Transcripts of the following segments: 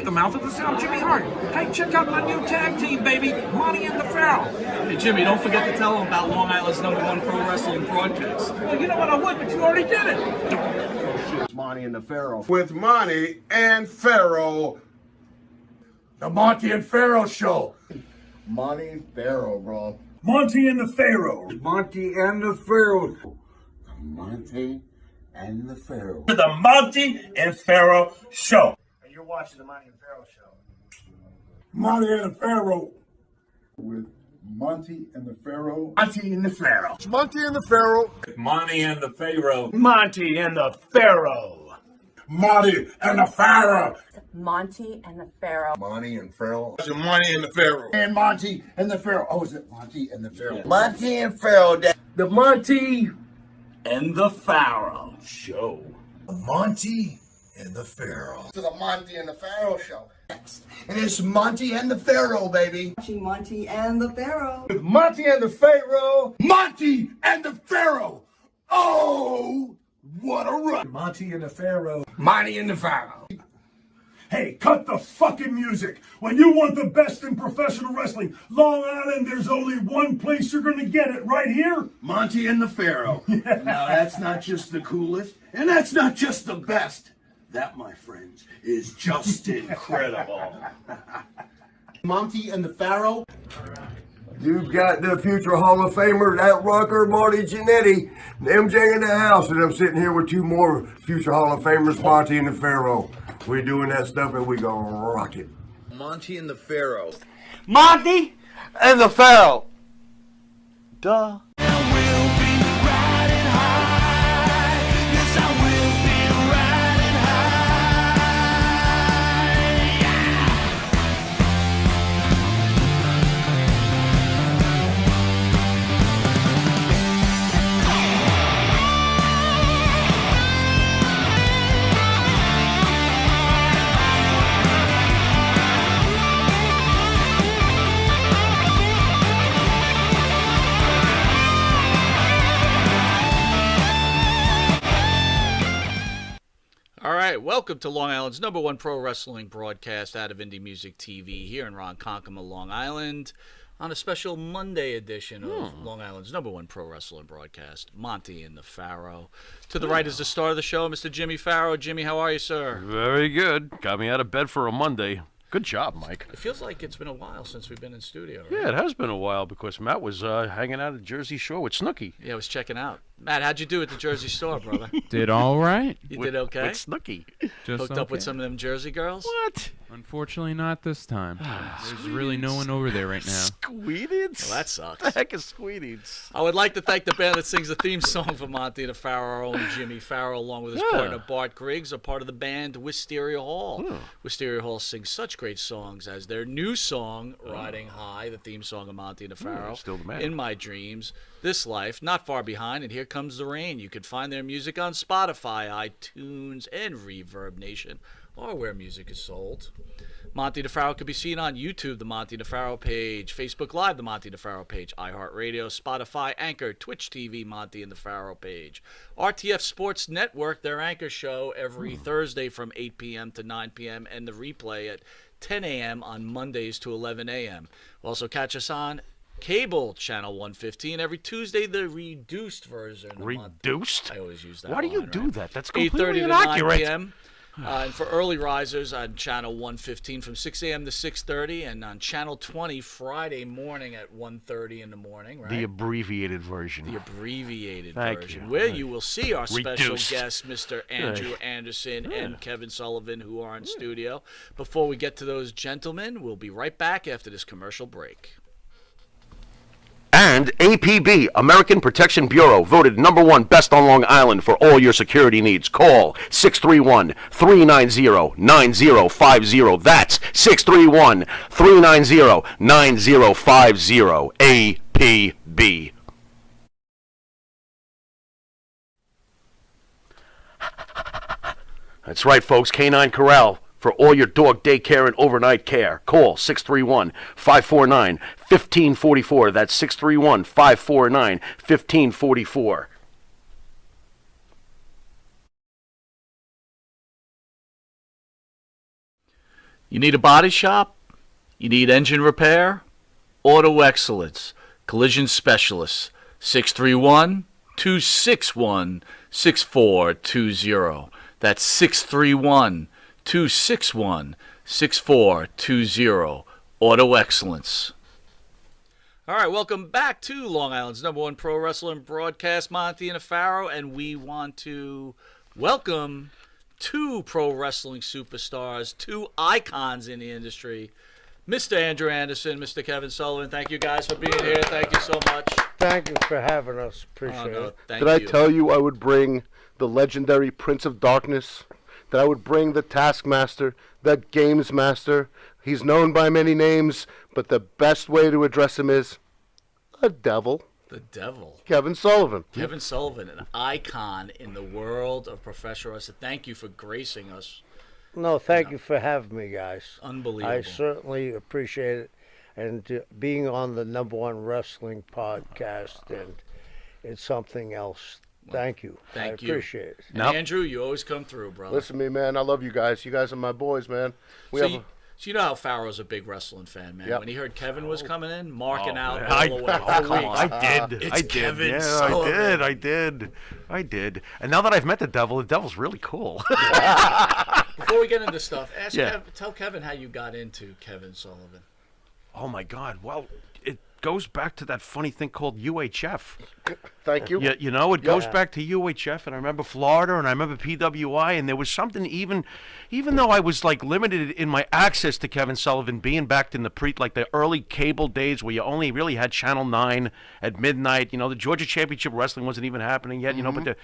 the mouth of the South, Jimmy Hart. Hey, check out my new tag team, baby, Monty and the Pharaoh. Hey, Jimmy, don't forget to tell them about Long Island's #1 pro wrestling broadcast. Well, you know what, I would, but you already did it. It's Monty and the Pharaoh. With Monty and Pharaoh. The Monty and Pharaoh Show. Monty and Pharaoh, bro. Monty and the Pharaoh. Monty and the Pharaoh. Monty and the Pharaoh. To the Monty and Pharaoh Show. And you're watching the Monty and Pharaoh Show. Monty and the Pharaoh. With Monty and the Pharaoh. Monty and the Pharaoh. It's Monty and the Pharaoh. Monty and the Pharaoh. Monty and the Pharaoh. Monty and the Pharaoh. Monty and the Pharaoh. Monty and Pharaoh. It's Monty and the Pharaoh. And Monty and the Pharaoh. Oh, is it Monty and the Pharaoh? Yeah. Monty and Pharaoh. The Monty and the Pharaoh Show. Monty and the Pharaoh. To the Monty and the Pharaoh Show. And it's Monty and the Pharaoh, baby. Watching Monty and the Pharaoh. With Monty and the Pharaoh. Monty and the Pharaoh. Oh, what a run. Monty and the Pharaoh. Monty and the Pharaoh. Hey, cut the fucking music. When you want the best in professional wrestling, Long Island, there's only one place you're going to get it, right here. Monty and the Pharaoh. Now, that's not just the coolest, and that's not just the best. That, my friends, is just incredible. Monty and the Pharaoh. You've got the future Hall of Famer, that rocker, Marty Jannetty, MJ in the house, and I'm sitting here with two more future Hall of Famers, Monty and the Pharaoh. We're doing that stuff and we gonna rock it. Monty and the Pharaoh. Monty and the Pharaoh. Duh. Welcome to Long Island's #1 pro wrestling broadcast out of Indie Music TV here in Ronkonkoma, Long Island, on a special Monday edition of Long Island's #1 pro wrestling broadcast, Monty and the Pharaoh. To the right is the star of the show, Mr. Jimmy Pharaoh. Jimmy, how are you, sir? Very good. Got me out of bed for a Monday. Good job, Mike. It feels like it's been a while since we've been in studio, right? Yeah, it has been a while because Matt was hanging out at Jersey Shore with Snooki. Yeah, I was checking out. Matt, how'd you do at the Jersey store, brother? Did all right. You did okay? With Snooki. Just Hooked up with some of them Jersey girls? What? Unfortunately, not this time. There's really no one over there right now. Squeedins? Well, that sucks. The heck is Squeedins? I would like to thank the band that sings the theme song for Monty and the Pharaoh, our own Jimmy Pharaoh, along with his partner Bart Griggs, are part of the band Wisteria Hall. Wisteria Hall sings such great songs as their new song, Riding High, the theme song of Monty and the Pharaoh, still the man. In My Dreams, This Life, Not Far Behind, and Here Comes the Rain. You can find their music on Spotify, iTunes, and Reverb Nation, or where music is sold. Monty the Pharaoh can be seen on YouTube, the Monty the Pharaoh page, Facebook Live, the Monty the Pharaoh page, iHeartRadio, Spotify, Anchor, Twitch TV, Monty and the Pharaoh page. RTF Sports Network, their anchor show every Thursday from 8 p.m. to 9 p.m. and the replay at 10 a.m. on Mondays to 11 a.m. Also catch us on cable channel 115 every Tuesday, the reduced version. Reduced? I always use that. Why do you do that? That's completely 8:30 to inaccurate. 9 p.m. And for early risers on channel 115 from 6 a.m. to 6:30, and on channel 20 Friday morning at 1:30 in the morning, right? The abbreviated version. The abbreviated Thank version, you. where you will see our special Reduced. guests, Mr. Andrew Anderson and Kevin Sullivan, who are in studio. Before we get to those gentlemen, we'll be right back after this commercial break. And APB, American Protection Bureau, voted #1 best on Long Island for all your security needs. Call 631-390-9050. That's 631-390-9050. APB. That's right, folks. Canine Corral. For all your dog daycare and overnight care, call 631-549-1544. That's 631-549-1544. You need a body shop? You need engine repair? Auto Excellence, Collision Specialists, 631-261-6420. That's 631-261-6420. Auto Excellence. All right, welcome back to Long Island's #1 pro wrestling broadcast, Monty and Pharaoh, and we want to welcome two pro wrestling superstars, two icons in the industry, Mr. Andrew Anderson, Mr. Kevin Sullivan. Thank you guys for being here. Thank you so much. Thank you for having us. Appreciate it. Thank Did I tell you I would bring the legendary Prince of Darkness? That I would bring the Taskmaster, the Games Master? He's known by many names, but the best way to address him is the Devil. The Devil. Kevin Sullivan. Kevin Sullivan, an icon in the world of professional wrestling. Thank you for gracing us. No, thank you for having me, guys. Unbelievable. I certainly appreciate it. And being on the #1 wrestling podcast, and it's something else. Thank you. Thank I you. appreciate it. And Andrew, you always come through, brother. Listen to me, man. I love you guys. You guys are my boys, man. So you know how Pharaoh's a big wrestling fan, man. Yep. When he heard Kevin was coming in, marking out man. all the way. I did. It's I did. Kevin Yeah, Sullivan. I did. And now that I've met the Devil's really cool. Before we get into stuff, Yeah. tell Kevin how you got into Kevin Sullivan. Oh my God! Well, it goes back to that funny thing called UHF. Thank you. Yeah, you know, it goes back to UHF, and I remember Florida, and I remember PWI, and there was something even though I was like limited in my access to Kevin Sullivan, being back in the early cable days where you only really had Channel 9 at midnight. You know, the Georgia Championship Wrestling wasn't even happening yet. You know, but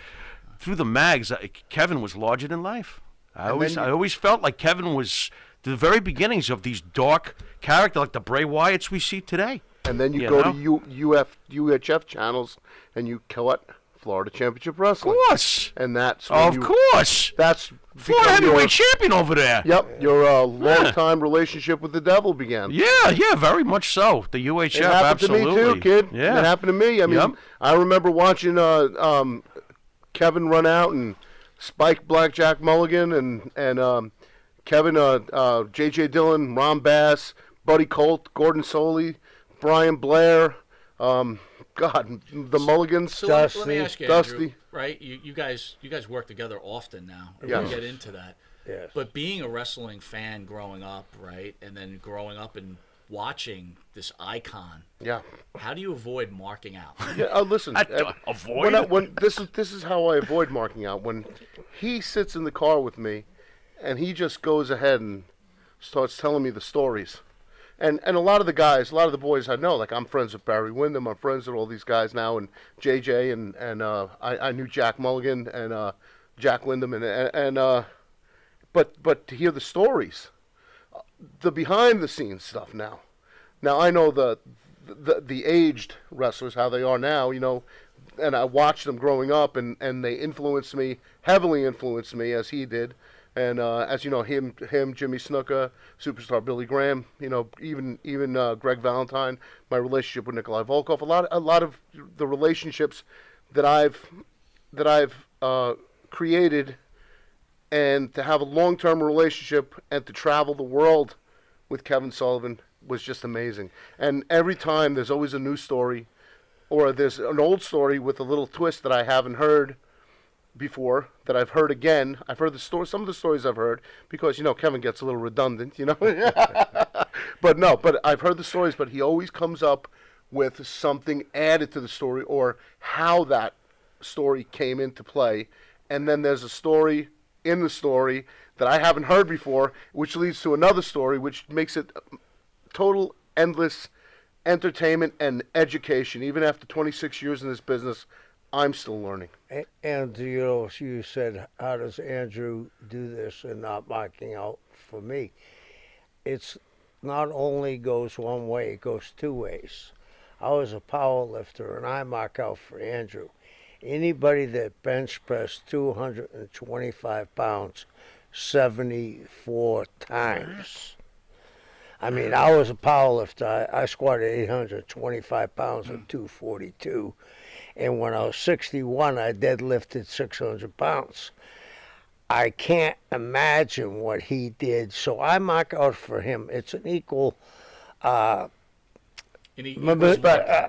through the mags, Kevin was larger than life. I always felt like Kevin was the very beginnings of these dark characters like the Bray Wyatts we see today. And then you go to UHF channels and you cut Florida Championship Wrestling. Of course. And that's Of course. That's Florida heavyweight champion over there. Yep, your long-time relationship with the Devil began. Yeah, very much so. The UHF, It happened absolutely. to me too, kid. Yeah. It happened to me. I mean, I remember watching Kevin run out and Spike Blackjack Mulligan and Kevin, J.J. Dillon, Ron Bass, Buddy Colt, Gordon Soley, Brian Blair, the Mulligans. So let me ask you, Andrew, Dusty. right? You guys work together often now. Yes. We'll get into that. Yes. But being a wrestling fan growing up, right, and then growing up and watching this icon, how do you avoid marking out? Yeah, listen. Avoid? When this is how I avoid marking out. When he sits in the car with me, and he just goes ahead and starts telling me the stories. And a lot of the guys, a lot of the boys I know, like I'm friends with Barry Windham, I'm friends with all these guys now, and JJ, and I knew Jack Mulligan and Jack Windham, but to hear the stories, the behind the scenes stuff now. Now I know the aged wrestlers how they are now, you know, and I watched them growing up, and they influenced me, heavily influenced me as he did. And as you know, him, Jimmy Snuka, Superstar Billy Graham, you know, even Greg Valentine, my relationship with Nikolai Volkov, a lot of the relationships that I've created, and to have a long-term relationship and to travel the world with Kevin Sullivan was just amazing. And every time there's always a new story, or there's an old story with a little twist that I haven't heard before, that I've heard again. I've heard some of the stories I've heard, because, you know, Kevin gets a little redundant, you know. but I've heard the stories, but he always comes up with something added to the story, or how that story came into play. And then there's a story in the story that I haven't heard before, which leads to another story, which makes it total endless entertainment and education. Even after 26 years in this business, I'm still learning. And you know, you said, how does Andrew do this and not marking out for me? It's not only goes one way, it goes two ways. I was a power lifter, and I mark out for Andrew. Anybody that bench pressed 225 pounds 74 times. I mean, I was a power lifter. I squatted 825 pounds at 242. And when I was 61, I deadlifted 600 pounds. I can't imagine what he did. So I mark out for him. It's an equal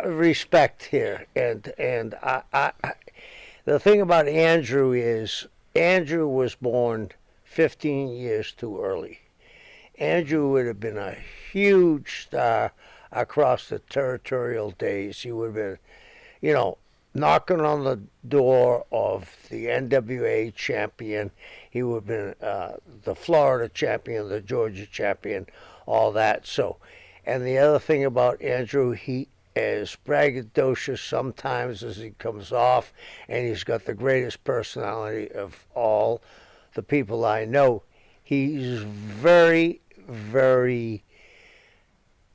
respect here. And I, the thing about Andrew is Andrew was born 15 years too early. Andrew would have been a huge star across the territorial days. He would have been, you know, knocking on the door of the NWA champion. He would have been the Florida champion, the Georgia champion, all that. So, and the other thing about Andrew, he is braggadocious sometimes as he comes off, and he's got the greatest personality of all the people I know. He's very, very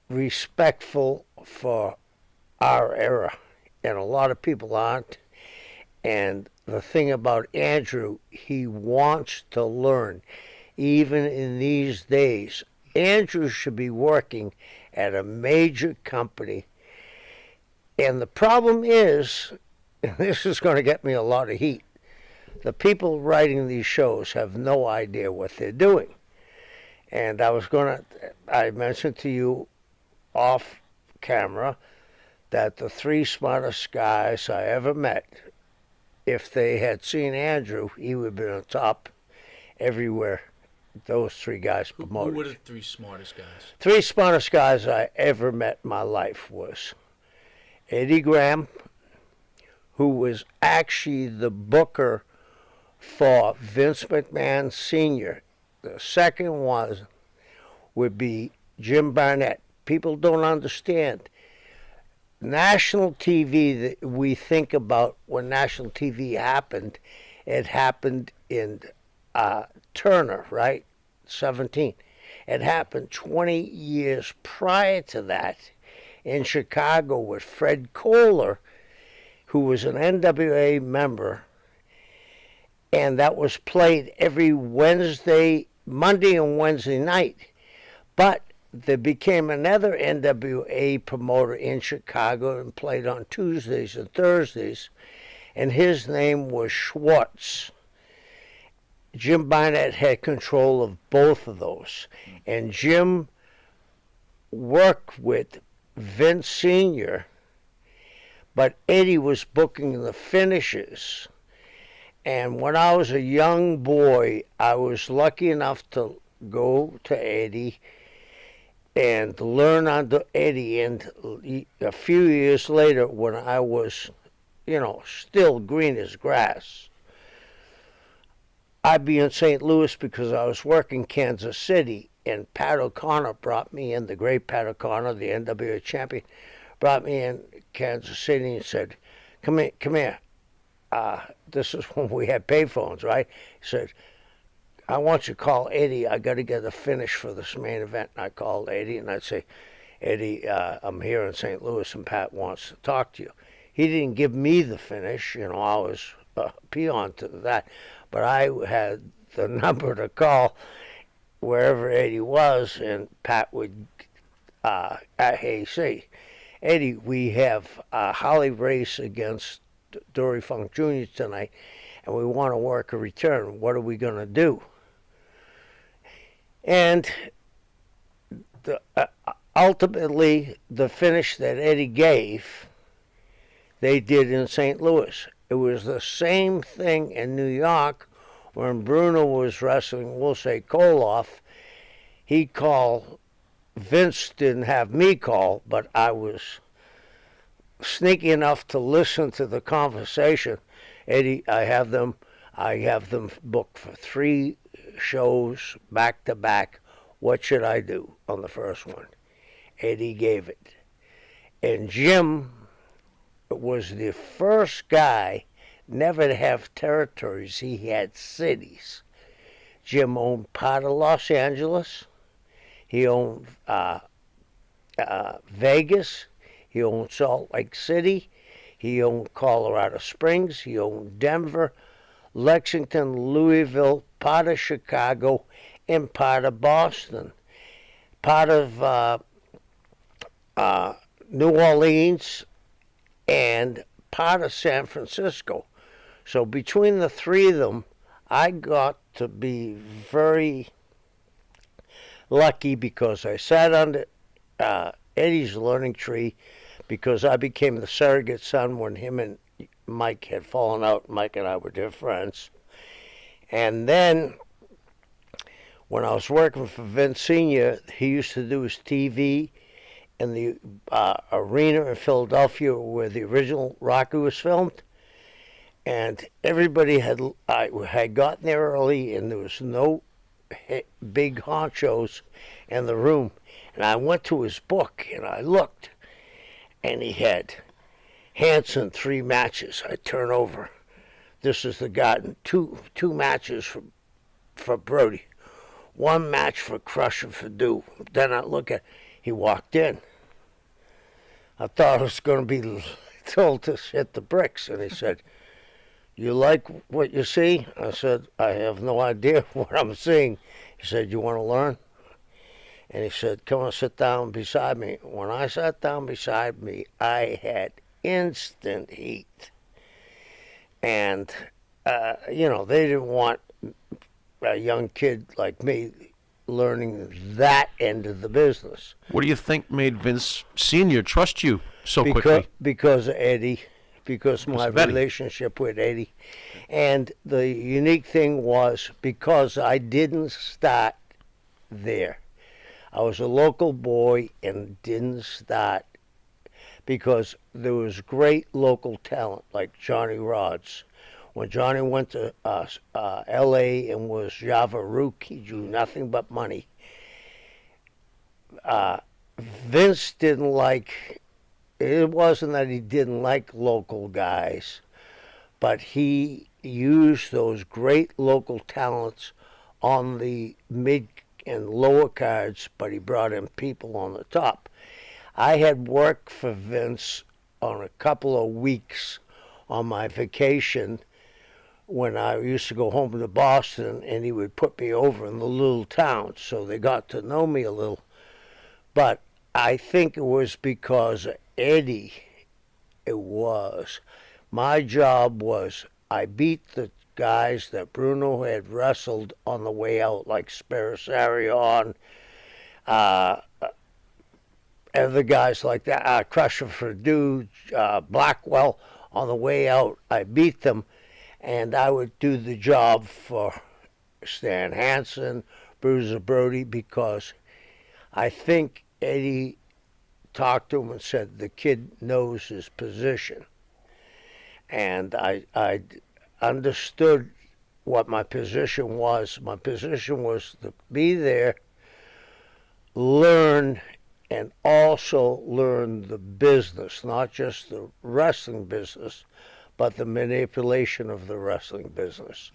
respectful for our era, and a lot of people aren't. And the thing about Andrew, he wants to learn. Even in these days, Andrew should be working at a major company. And the problem is, and this is going to get me a lot of heat, the people writing these shows have no idea what they're doing. And I mentioned to you off camera that the three smartest guys I ever met, if they had seen Andrew, he would have been on top everywhere. Those three guys promoted. Who were the three smartest guys? Three smartest guys I ever met in my life was Eddie Graham, who was actually the booker for Vince McMahon Sr. The second one would be Jim Barnett. People don't understand. National TV, that we think about when national TV happened, it happened in Turner, right? 17. It happened 20 years prior to that in Chicago with Fred Kohler, who was an NWA member, and that was played every Monday and Wednesday night. But there became another NWA promoter in Chicago and played on Tuesdays and Thursdays, and his name was Schwartz. Jim Barnett had control of both of those, and Jim worked with Vince Sr., but Eddie was booking the finishes. And when I was a young boy, I was lucky enough to go to Eddie and learn under Eddie. And a few years later, when I was, still green as grass, I'd be in St. Louis because I was working Kansas City, and Pat O'Connor brought me in, the great Pat O'Connor, the NWA champion, brought me in Kansas City and said, come here. This is when we had payphones, right? He said, I want you to call Eddie. I got to get a finish for this main event. And I called Eddie, and I'd say, Eddie, I'm here in St. Louis, and Pat wants to talk to you. He didn't give me the finish. I was a peon to that. But I had the number to call wherever Eddie was, and Pat would, hey, say, Eddie, we have a Holly race against Dory Funk Jr. tonight, and we want to work a return. What are we going to do? And ultimately, the finish that Eddie gave, they did in St. Louis. It was the same thing in New York when Bruno was wrestling, we'll say Koloff. He'd call, Vince didn't have me call, but I was sneaky enough to listen to the conversation. Eddie, I have them booked for 3 shows back to back. What should I do on the first one? Eddie gave it. And Jim was the first guy never to have territories. He had cities. Jim owned part of Los Angeles. He owned Vegas. He owned Salt Lake City. He owned Colorado Springs. He owned Denver, Lexington, Louisville, part of Chicago, and part of Boston. Part of New Orleans, and part of San Francisco. So between the 3 of them, I got to be very lucky because I sat under Eddie's learning tree because I became the surrogate son when him and Mike had fallen out. Mike and I were dear friends. And then when I was working for Vince Sr., he used to do his TV in the arena in Philadelphia where the original Rocky was filmed. And everybody had gotten there early, and there was no big honchos in the room. And I went to his book, and I looked, and he had Hanson 3 matches. I turn over. This is the guy, two matches for Brody. 1 match for Crush and Fadu. Then I look at, he walked in. I thought I was going to be told to hit the bricks, and he said, "You like what you see?" I said, "I have no idea what I'm seeing." He said, "You want to learn?" And he said, "Come on, sit down beside me." When I sat down beside me, I had instant heat. And, they didn't want a young kid like me learning that end of the business. What do you think made Vince Sr. trust you so quickly? Because of Eddie. Because my relationship with Eddie. And the unique thing was because I didn't start there. I was a local boy and didn't start because there was great local talent like Johnny Rods. When Johnny went to L.A. and was Java Rook, he drew nothing but money. Vince didn't like... It wasn't that he didn't like local guys, but he used those great local talents on the mid and lower cards, but he brought in people on the top. I had worked for Vince on a couple of weeks on my vacation when I used to go home to Boston, and he would put me over in the little towns, so they got to know me a little. But I think it was because of Eddie. It was. My job was I beat the guys that Bruno had wrestled on the way out, like Sparasarion, other guys like that, Crusher Fadu, Blackwell. On the way out, I beat them, and I would do the job for Stan Hansen, Bruiser Brody, because I think Eddie talked to him and said the kid knows his position. And I understood what my position was. My position was to be there, learn, and also learn the business, not just the wrestling business, but the manipulation of the wrestling business.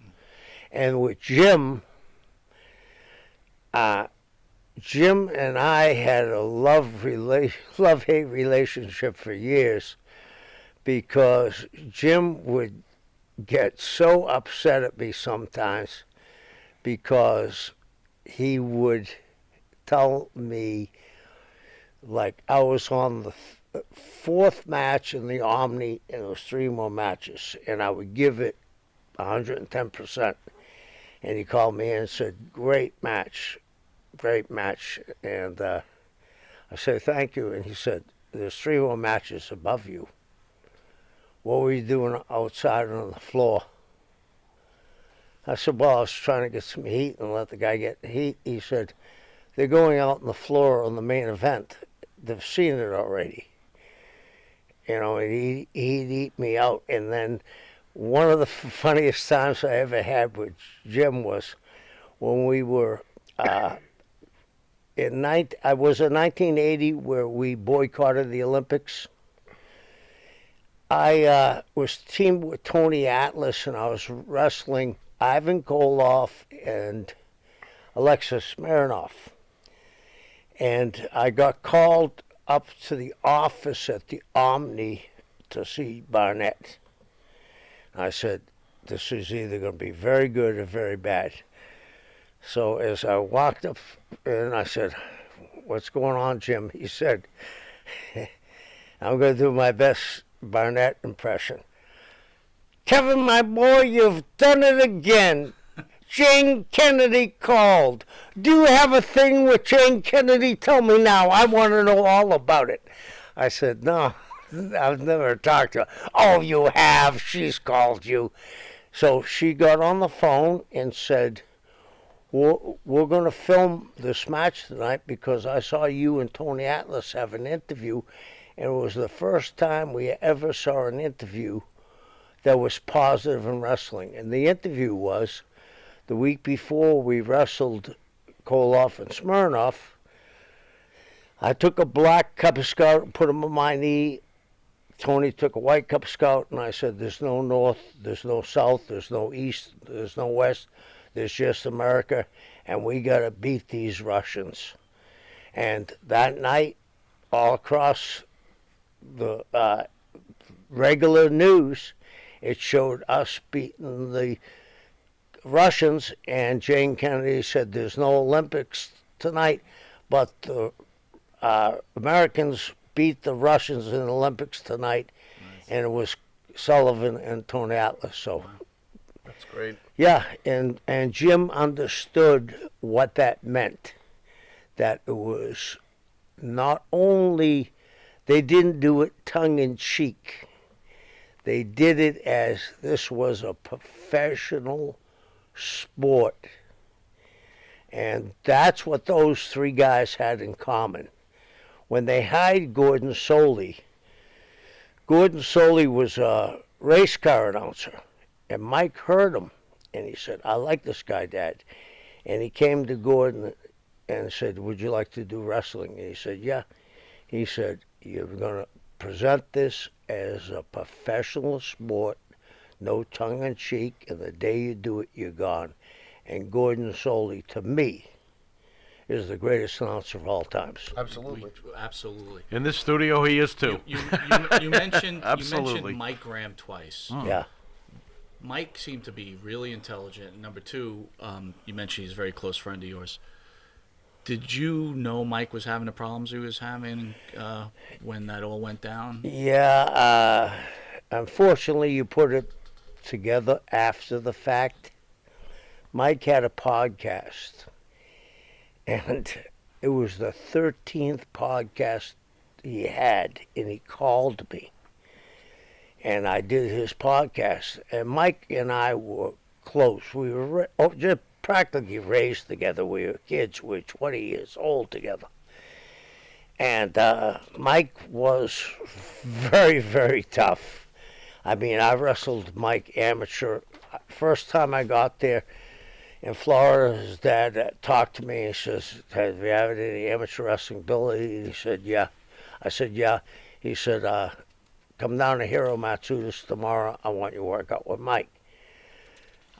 And with Jim, Jim and I had a love-hate relationship for years because Jim would get so upset at me sometimes because he would tell me, like, I was on the 4th match in the Omni, and there was 3 more matches, and I would give it 110%. And he called me in and said, great match. And I said, thank you. And he said, there's 3 more matches above you. What were you doing outside on the floor? I said, well, I was trying to get some heat and let the guy get heat. He said, they're going out on the floor on the main event. They've seen it already. You know, and he'd eat me out. And then one of the funniest times I ever had with Jim was when we were I was in 1980 where we boycotted the Olympics. I was teamed with Tony Atlas, and I was wrestling Ivan Koloff and Alexis Smirnoff. And I got called up to the office at the Omni to see Barnett. I said, this is either going to be very good or very bad. So as I walked up, and I said, what's going on, Jim? He said, I'm going to do my best Barnett impression. Kevin, my boy, you've done it again. Jane Kennedy called. Do you have a thing with Jane Kennedy? Tell me now. I want to know all about it. I said, no, I've never talked to her. Oh, you have. She's called you. So she got on the phone and said, we're going to film this match tonight because I saw you and Tony Atlas have an interview, and it was the first time we ever saw an interview that was positive in wrestling. And the interview was the week before we wrestled Koloff and Smirnoff. I took a black Cub Scout and put him on my knee. Tony took a white Cub Scout, and I said, there's no north, there's no south, there's no east, there's no west, there's just America, and we got to beat these Russians. And that night, all across the regular news, it showed us beating the Russians, and Jane Kennedy said, there's no Olympics tonight, but the Americans beat the Russians in the Olympics tonight, and it was Sullivan and Tony Atlas. So That's great. yeah, and Jim understood what that meant. That it was not only they didn't do it tongue in cheek. They did it as this was a professional sport. And that's what those three guys had in common. When they hired Gordon Soley was a race car announcer. And Mike heard him, and he said, I like this guy, Dad. And he came to Gordon and said, would you like to do wrestling? And he said, yeah. He said, you're going to present this as a professional sport, no tongue-in-cheek, and the day you do it, you're gone. And Gordon Soley, to me, is the greatest announcer of all times. Absolutely. Absolutely. In this studio, he is too. You mentioned Absolutely. you mentioned Mike Graham twice. Yeah. Mike seemed to be really intelligent. And number two, you mentioned he's a very close friend of yours. Did you know Mike was having the problems he was having when that all went down? Yeah. Unfortunately, you put it together after the fact. Mike had a podcast, and it was the 13th podcast he had, and he called me. And I did his podcast, and Mike and I were close. We were just practically raised together. We were kids. We were 20 years old together. And Mike was very, very tough. I mean, I wrestled Mike amateur. First time I got there in Florida, his dad talked to me and says, have you had any amateur wrestling ability? And he said, yeah. I said, yeah. He said, come down to Hiro Matsuda's tomorrow. I want you to work out with Mike.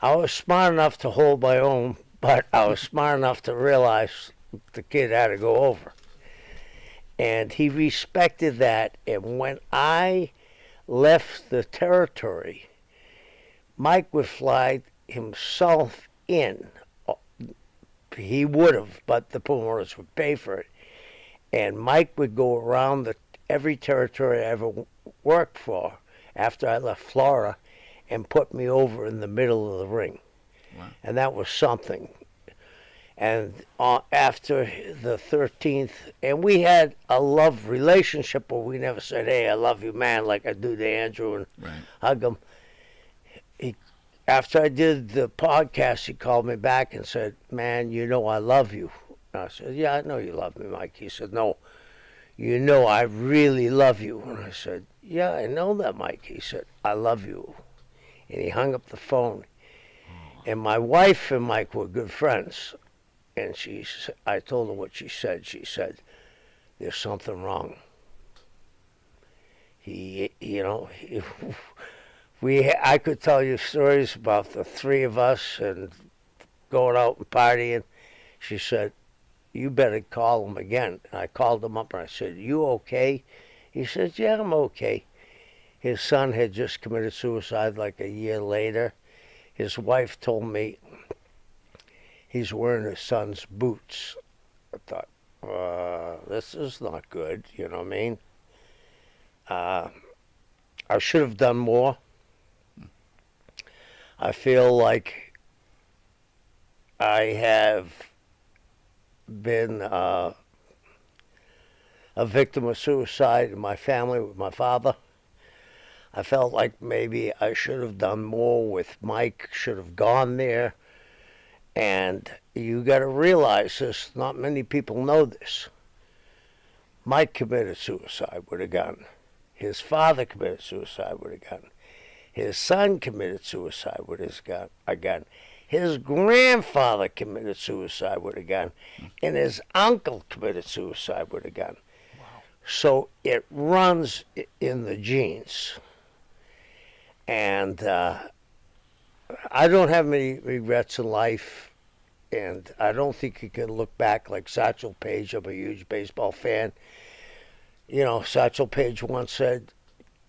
I was smart enough to hold my own, but I was smart enough to realize the kid had to go over. And he respected that. And when I left the territory, Mike would fly himself in. He would have, but the promoters would pay for it. And Mike would go around every territory I ever worked for after I left Florida and put me over in the middle of the ring. Wow. And that was something. And after the 13th, and we had a love relationship, but we never said, hey, I love you, man, like I do to Andrew and hug him. After I did the podcast, he called me back and said, man, you know I love you. And I said, yeah, I know you love me, Mike. He said, no, you know I really love you. And I said, yeah, I know that, Mike. He said, I love you. And he hung up the phone. And my wife and Mike were good friends. And I told her what she said. She said, there's something wrong. I could tell you stories about the three of us and going out and partying. She said, you better call him again. And I called him up and I said, you okay? He said, yeah, I'm okay. His son had just committed suicide like a year later. His wife told me he's wearing his son's boots. I thought, this is not good, you know what I mean? I should have done more. I feel like I have been a victim of suicide in my family with my father. I felt like maybe I should have done more with Mike, should have gone there. And you got to realize this, not many people know this. Mike committed suicide with a gun. His father committed suicide with a gun. His son committed suicide with a gun. His grandfather committed suicide with a gun. And his uncle committed suicide with a gun. Wow. So it runs in the genes. And I don't have many regrets in life, and I don't think you can look back like Satchel Paige. I'm a huge baseball fan. You know, Satchel Paige once said,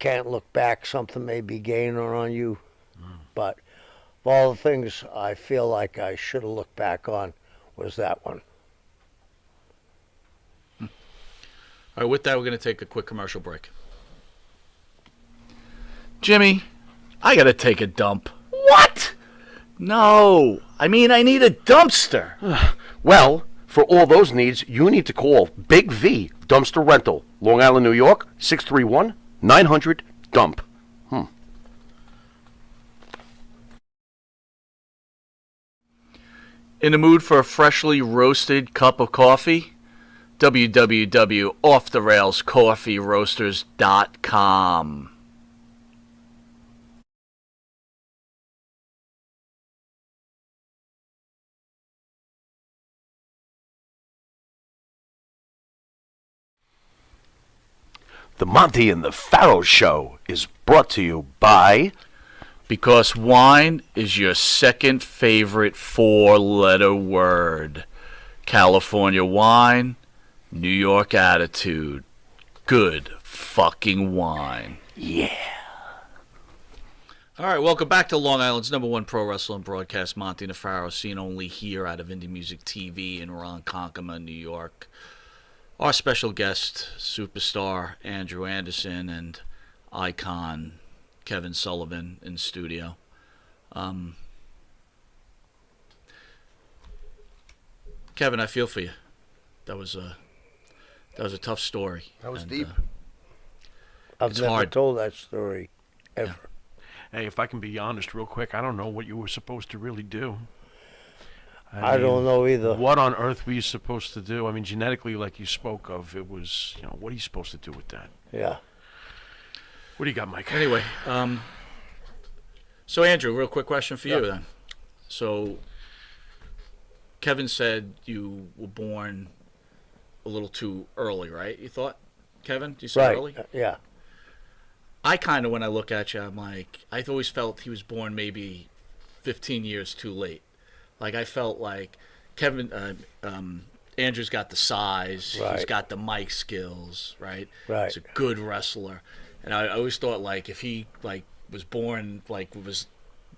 can't look back, something may be gaining on you. But of all the things I feel like I should have looked back on was that one. All right, with that, we're going to take a quick commercial break. Jimmy, I got to take a dump. What? No, I mean I need a dumpster. Well, for all those needs, you need to call Big V Dumpster Rental, Long Island, New York, 631-900-DUMP. In the mood for a freshly roasted cup of coffee? www.offtherailscoffeeroasters.com. The Monty and the Pharaoh Show is brought to you by... Because wine is your second favorite four-letter word. California wine, New York attitude. Good fucking wine. Yeah. All right, welcome back to Long Island's #1 pro wrestling broadcast, Monty and the Pharaoh, seen only here out of Indie Music TV in Ronkonkoma, New York. Our special guest, superstar Andrew Anderson, and icon Kevin Sullivan in studio. Kevin, I feel for you. That was a tough story. That was deep. I've never told that story ever. Hey, if I can be honest real quick, I don't know what you were supposed to really do. I don't know either. What on earth were you supposed to do? I mean, genetically, like you spoke of, it was, what are you supposed to do with that? Yeah. What do you got, Mike? Anyway, so Andrew, real quick question for you then. So, Kevin said you were born a little too early, right? You thought, Kevin? You said early? Yeah. I kind of, when I look at you, I'm like, I always felt he was born maybe 15 years too late. Like, I felt like Kevin, Andrew's got the size, he's got the mic skills, right? Right. He's a good wrestler. And I always thought, like, if he, like, was born, like, was,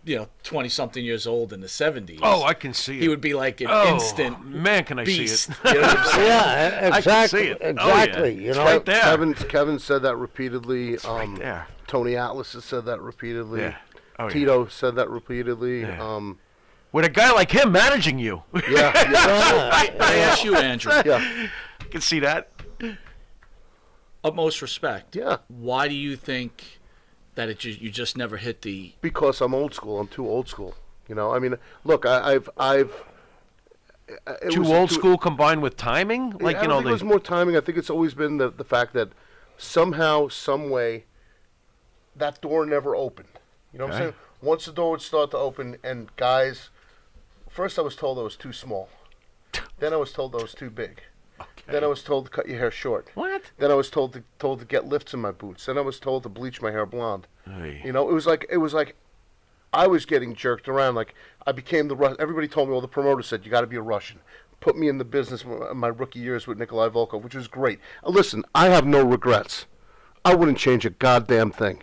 20-something years old in the 70s. Oh, I can see it. He would be like an instant man, can I beast. see it? You know what I'm saying? Yeah, exactly. I can see it. Exactly. Oh, yeah. It's right there. Kevin said that repeatedly. Right there. Tony Atlas has said that repeatedly. Yeah. Oh, Tito said that repeatedly. Yeah. With a guy like him managing you. Yeah. I ask you, Andrew. Yeah. I can see that. Utmost respect. Yeah. Why do you think that you just never hit the... Because I'm old school. I'm too old school. I mean, look, I've Too old school combined with timing? Like, I don't think it was more timing. I think it's always been the fact that somehow, some way, that door never opened. You know what I'm saying? Once the door would start to open, and guys, first I was told I was too small. Then I was told I was too big. Okay. Then I was told to cut your hair short. What? Then I was told to get lifts in my boots. Then I was told to bleach my hair blonde. Hey. It was like I was getting jerked around. Like, I became the everybody told me, all the promoters said, you got to be a Russian. Put me in the business my rookie years with Nikolai Volkov, which was great. Listen, I have no regrets. I wouldn't change a goddamn thing.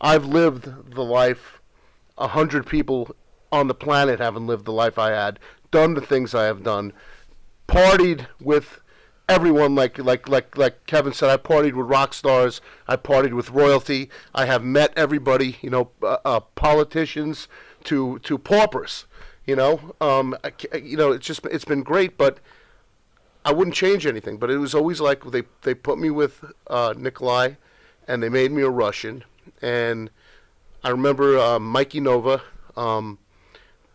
I've lived the life 100 people on the planet haven't lived the life I had, done the things I have done, partied with everyone like Kevin said. I partied with rock stars. I partied with royalty. I have met everybody, politicians to paupers. You know, it's been great, but I wouldn't change anything. But it was always like they put me with Nikolai, and they made me a Russian. And I remember Mikey Nova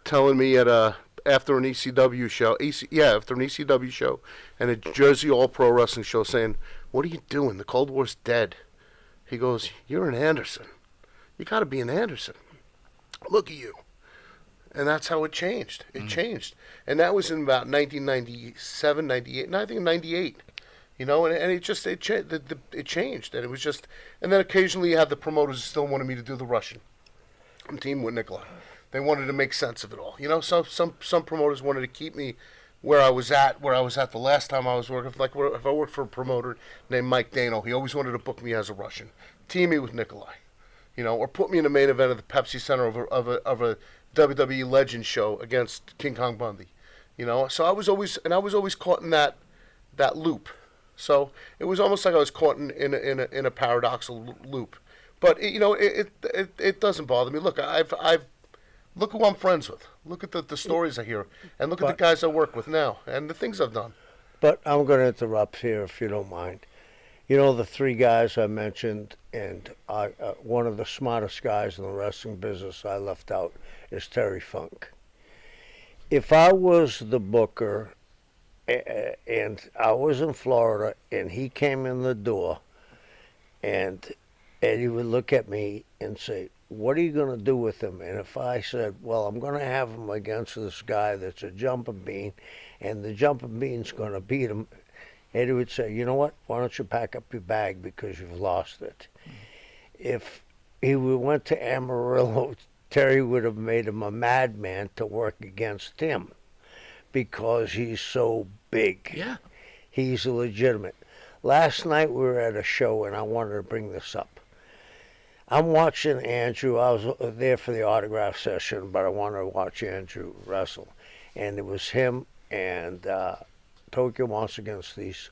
telling me after an ECW show, after an ECW show and a Jersey All Pro Wrestling show, saying, "What are you doing? The Cold War's dead." He goes, "You're an Anderson. You got to be an Anderson. Look at you." And that's how it changed. It changed. And that was in about 1997, 98, and I think 98. You know, and it changed. And it was just, and then occasionally you had the promoters still wanted me to do the Russian. I'm teaming with Nikolai. They wanted to make sense of it all. You know, some promoters wanted to keep me where I was at the last time I was working. Like if I worked for a promoter named Mike Dano, he always wanted to book me as a Russian. Team me with Nikolai. You know, or put me in the main event of the Pepsi Center of a WWE Legend show against King Kong Bundy, you know. So I was always caught in that loop. So it was almost like I was caught in a paradoxical loop. But it doesn't bother me. Look, look who I'm friends with. Look at the stories I hear, and look at the guys I work with now, and the things I've done. But I'm going to interrupt here if you don't mind. You know, the three guys I mentioned, and one of the smartest guys in the wrestling business I left out is Terry Funk. If I was the booker and I was in Florida and he came in the door and he would look at me and say, "What are you going to do with him?" And if I said, "Well, I'm going to have him against this guy that's a jumping bean, and the jumping bean's going to beat him," Eddie would say, "You know what? Why don't you pack up your bag because you've lost it." If he went to Amarillo, Terry would have made him a madman to work against him because he's so big. Yeah. He's legitimate. Last night we were at a show, and I wanted to bring this up. I'm watching Andrew. I was there for the autograph session, but I wanted to watch Andrew wrestle. And it was him and Tokyo Monster against these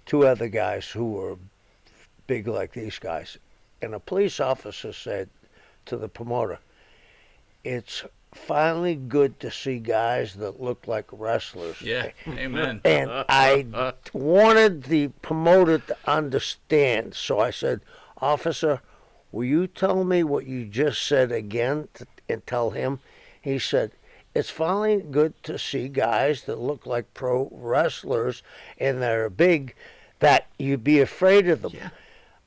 two other guys who were big like these guys. And a police officer said to the promoter, "It's finally good to see guys that look like wrestlers." Yeah, amen. And I wanted the promoter to understand. So I said, "Officer, will you tell me what you just said again and tell him?" He said, "It's finally good to see guys that look like pro wrestlers and they're big, that you'd be afraid of them." Yeah.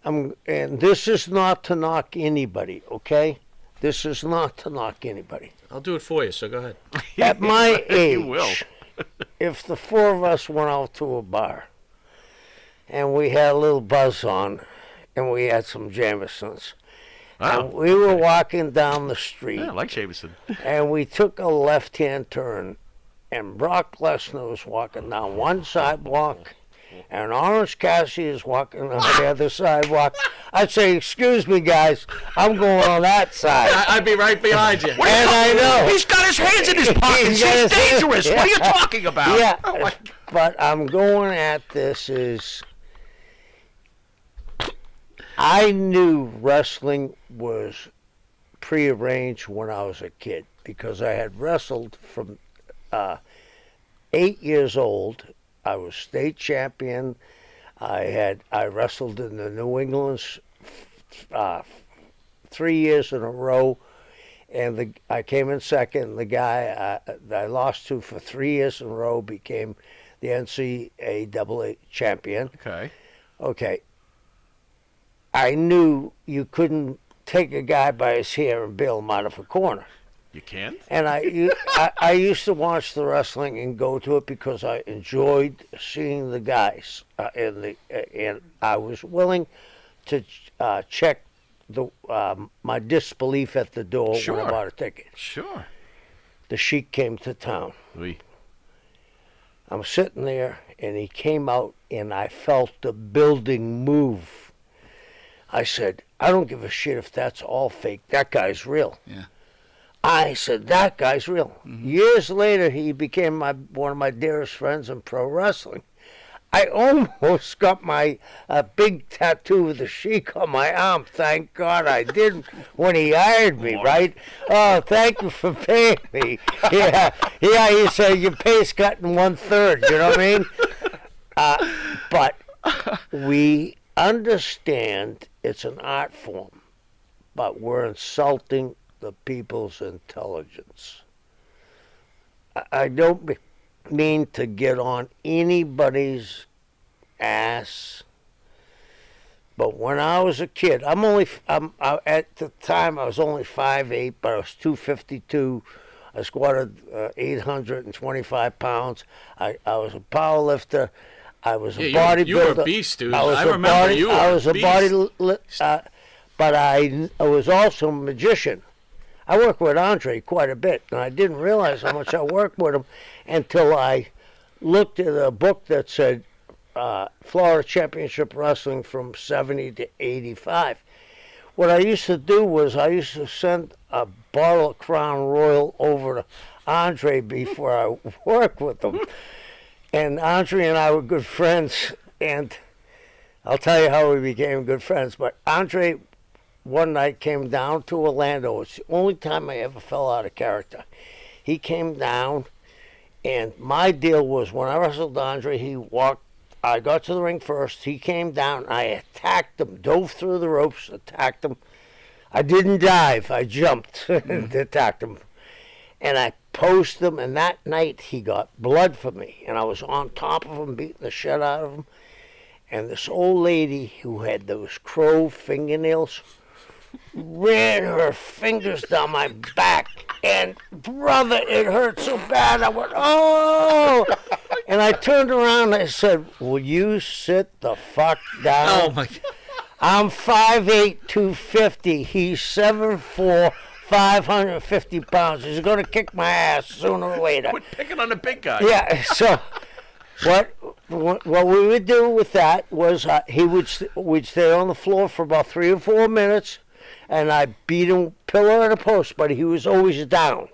And this is not to knock anybody, okay? This is not to knock anybody. I'll do it for you, so go ahead. At my age, You will. if the four of us went out to a bar and we had a little buzz on and we had some Jamesons, and we were walking down the street, Yeah, I like Jameson. and we took a left-hand turn, and Brock Lesnar was walking down one sidewalk, and Orange Cassidy is walking on the other sidewalk. I'd say, "Excuse me, guys, I'm going on that side." I'd be right behind you. And I know. He's got his hands in his pockets. He's dangerous. What are you talking about? Yeah, Oh, my- but I'm going at this is, I knew wrestling was prearranged when I was a kid because I had wrestled from 8 years old. I was state champion. I wrestled in the New England's 3 years in a row, and I came in second. The guy I lost to for 3 years in a row became the NCAA champion. Okay. I knew you couldn't take a guy by his hair and bail him out of a corner. You can't? And I used to watch the wrestling and go to it because I enjoyed seeing the guys, and I was willing to check my disbelief at the door when I bought a ticket. Sure. The Sheik came to town. Oui. I'm sitting there, and he came out, and I felt the building move. I said, "I don't give a shit if that's all fake. That guy's real." Yeah. I said, "That guy's real." Mm-hmm. Years later, he became one of my dearest friends in pro wrestling. I almost got my big tattoo of the Sheik on my arm. Thank God I didn't when he hired me, right? Oh, thank you for paying me. Yeah, he said, your pay's cut in 1/3, you know what I mean? But we understand it's an art form, but we're insulting the people's intelligence. I don't mean to get on anybody's ass, but when I was a kid, at the time I was only 5'8", but I was 252. I squatted 825 pounds. I was a power lifter. I was a bodybuilder. You were a beast, dude. I remember you were I was a beast. but I was also a magician. I worked with Andre quite a bit, and I didn't realize how much I worked with him until I looked at a book that said Florida Championship Wrestling from 70 to 85. What I used to do was I used to send a bottle of Crown Royal over to Andre before I worked with him. And Andre and I were good friends, and I'll tell you how we became good friends. But Andre one night came down to Orlando. It's the only time I ever fell out of character. He came down, and my deal was when I wrestled Andre, I got to the ring first. He came down. I attacked him, dove through the ropes, attacked him. I didn't dive. I jumped and attacked him. And I posed him, and that night he got blood for me. And I was on top of him, beating the shit out of him. And this old lady who had those crow fingernails ran her fingers down my back, and brother, it hurt so bad. I went, oh! And I turned around and I said, will you sit the fuck down? Oh my God. I'm 5'8", 250. He's 7'4", 550 pounds. He's going to kick my ass sooner or later. Quit picking on the big guy. Yeah, so what we would do with that was we'd stay on the floor for about 3 or 4 minutes, and I beat him pillar to post, but he was always down.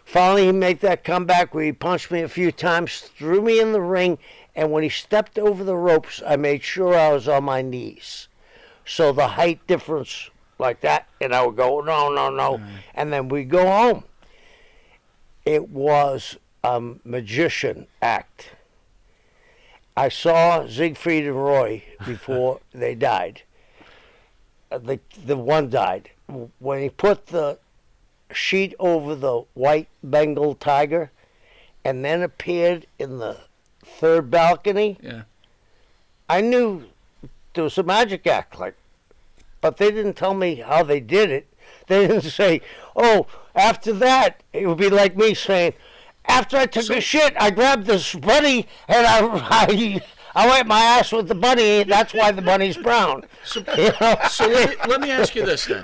Finally, he'd make that comeback where he punched me a few times, threw me in the ring, and when he stepped over the ropes, I made sure I was on my knees. So the height difference like that, and I would go, no, and then we'd go home. It was a magician act. I saw Siegfried and Roy before they died. The one died. When he put the sheet over the white Bengal tiger and then appeared in the third balcony, I knew there was a magic act, but they didn't tell me how they did it. They didn't say, oh, after that, it would be like me saying, after I took a shit, I grabbed this bunny and I wiped my ass with the bunny. That's why the bunny's brown. So let me ask you this then.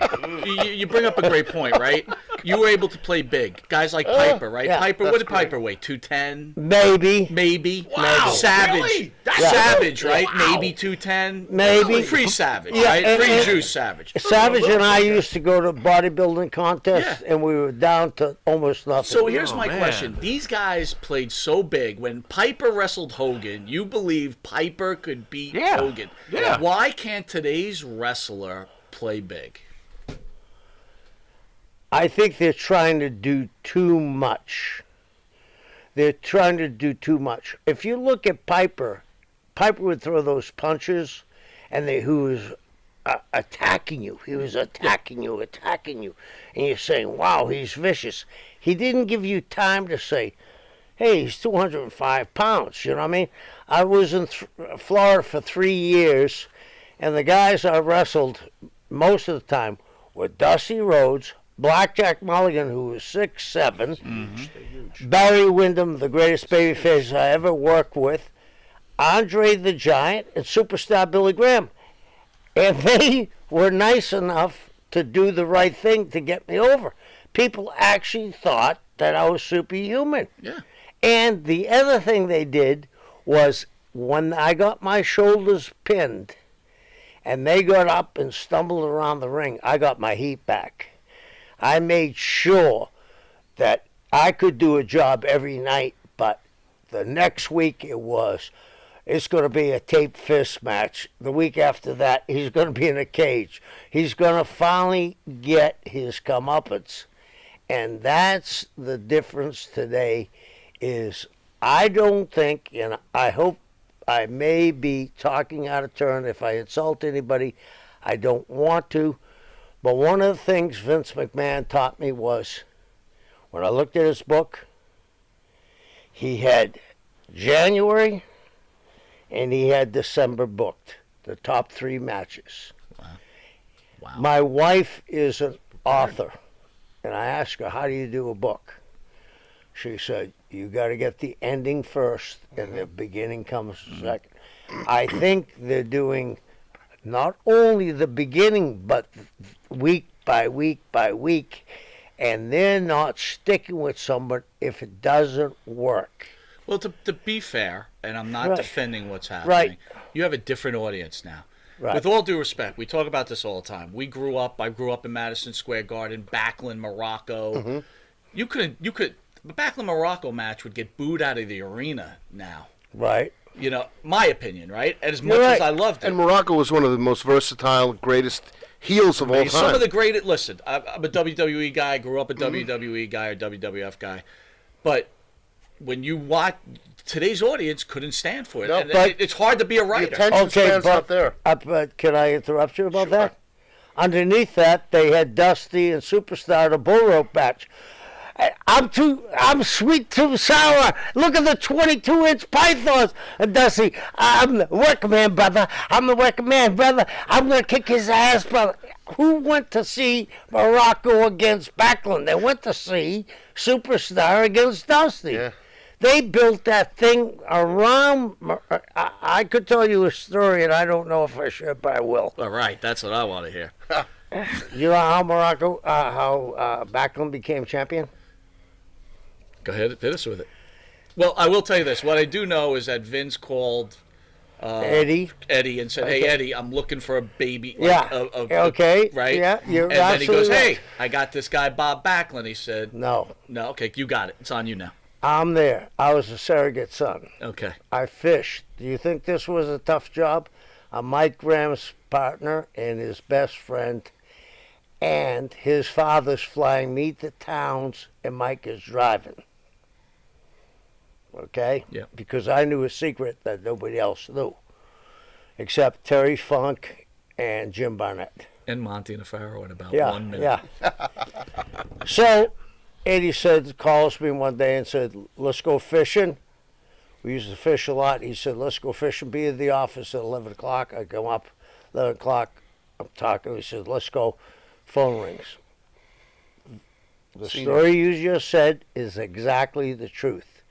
You bring up a great point, right? You were able to play big. Guys like Piper, right? Yeah, Piper, what did Piper weigh? 210? Maybe. Wow, Savage. Really? Savage, right? Wow. Maybe 210? Maybe. Pre-Savage, Yeah, right? and- Pre-Juice Savage. Savage and I used to go to bodybuilding contests, and we were down to almost nothing. So here's my man. question. These guys played so big. When Piper wrestled Hogan, you believed Piper could beat Hogan. Yeah. Why can't today's wrestler play big? I think they're trying to do too much. They're trying to do too much. If you look at Piper would throw those punches, and he was attacking you. He was attacking you. And you're saying, wow, he's vicious. He didn't give you time to say, hey, he's 205 pounds. You know what I mean? I was in Florida for 3 years, and the guys I wrestled most of the time were Dusty Rhodes, Blackjack Mulligan, who was 6'7", Barry Windham, the greatest babyface I ever worked with, Andre the Giant, and Superstar Billy Graham. And they were nice enough to do the right thing to get me over. People actually thought that I was superhuman. Yeah. And the other thing they did was when I got my shoulders pinned and they got up and stumbled around the ring, I got my heat back. I made sure that I could do a job every night, but the next week it was, it's going to be a tape fist match. The week after that, he's going to be in a cage. He's going to finally get his comeuppance. And that's the difference today is I don't think, and I hope I may be talking out of turn. If I insult anybody, I don't want to. But one of the things Vince McMahon taught me was when I looked at his book, he had January and he had December booked, the top 3 matches. Wow. My wife is an author, and I asked her, how do you do a book? She said, you got to get the ending first, and the beginning comes second. I think they're doing not only the beginning, but week by week by week, and they're not sticking with someone if it doesn't work. Well, to be fair, and I'm not Right. defending what's happening, Right. you have a different audience now. Right. With all due respect, we talk about this all the time. I grew up in Madison Square Garden, Backlund, Morocco. You could, the Backlund Morocco match would get booed out of the arena now. Right. You know, my opinion, right? And as You're much right. as I loved it. And Morocco was one of the most versatile, greatest heels of all time. Some of the greatest, listen, I'm a WWE guy, grew up a WWE guy or WWF guy. But when you watch, today's audience couldn't stand for it. No, and but- it's hard to be a writer. attention span's not there. But can I interrupt you about that? Underneath that, they had Dusty and Superstar, the bull rope match. I'm sweet too sour. Look at the 22-inch pythons. And Dusty, I'm the working man, brother. I'm the working man, brother. I'm going to kick his ass, brother. Who went to see Morocco against Backlund? They went to see Superstar against Dusty. Yeah. They built that thing around. I could tell you a story, and I don't know if I should, but I will. All right, that's what I want to hear. You know how Backlund became champion? Go ahead, hit us with it. Well, I will tell you this. What I do know is that Vince called Eddie and said, "Hey, Eddie, I'm looking for a baby." Yeah. Okay. Right. Yeah, you're And then he goes, absolutely "Hey, right. I got this guy Bob Backlund." He said, No, okay, you got it. It's on you now." I'm there. I was a surrogate son. Okay. I fished. Do you think this was a tough job? I'm Mike Graham's partner and his best friend, and his father's flying me to towns, and Mike is driving. Okay? Yeah. Because I knew a secret that nobody else knew, except Terry Funk and Jim Barnett. And Monty and the Pharaoh in about Yeah, 1 minute. yeah. So Eddie calls me one day and said, let's go fishing. We used to fish a lot. He said, let's go fishing. Be at the office at 11 o'clock. I come up, 11 o'clock. I'm talking. He said, let's go. Phone rings. The story you just said is exactly the truth.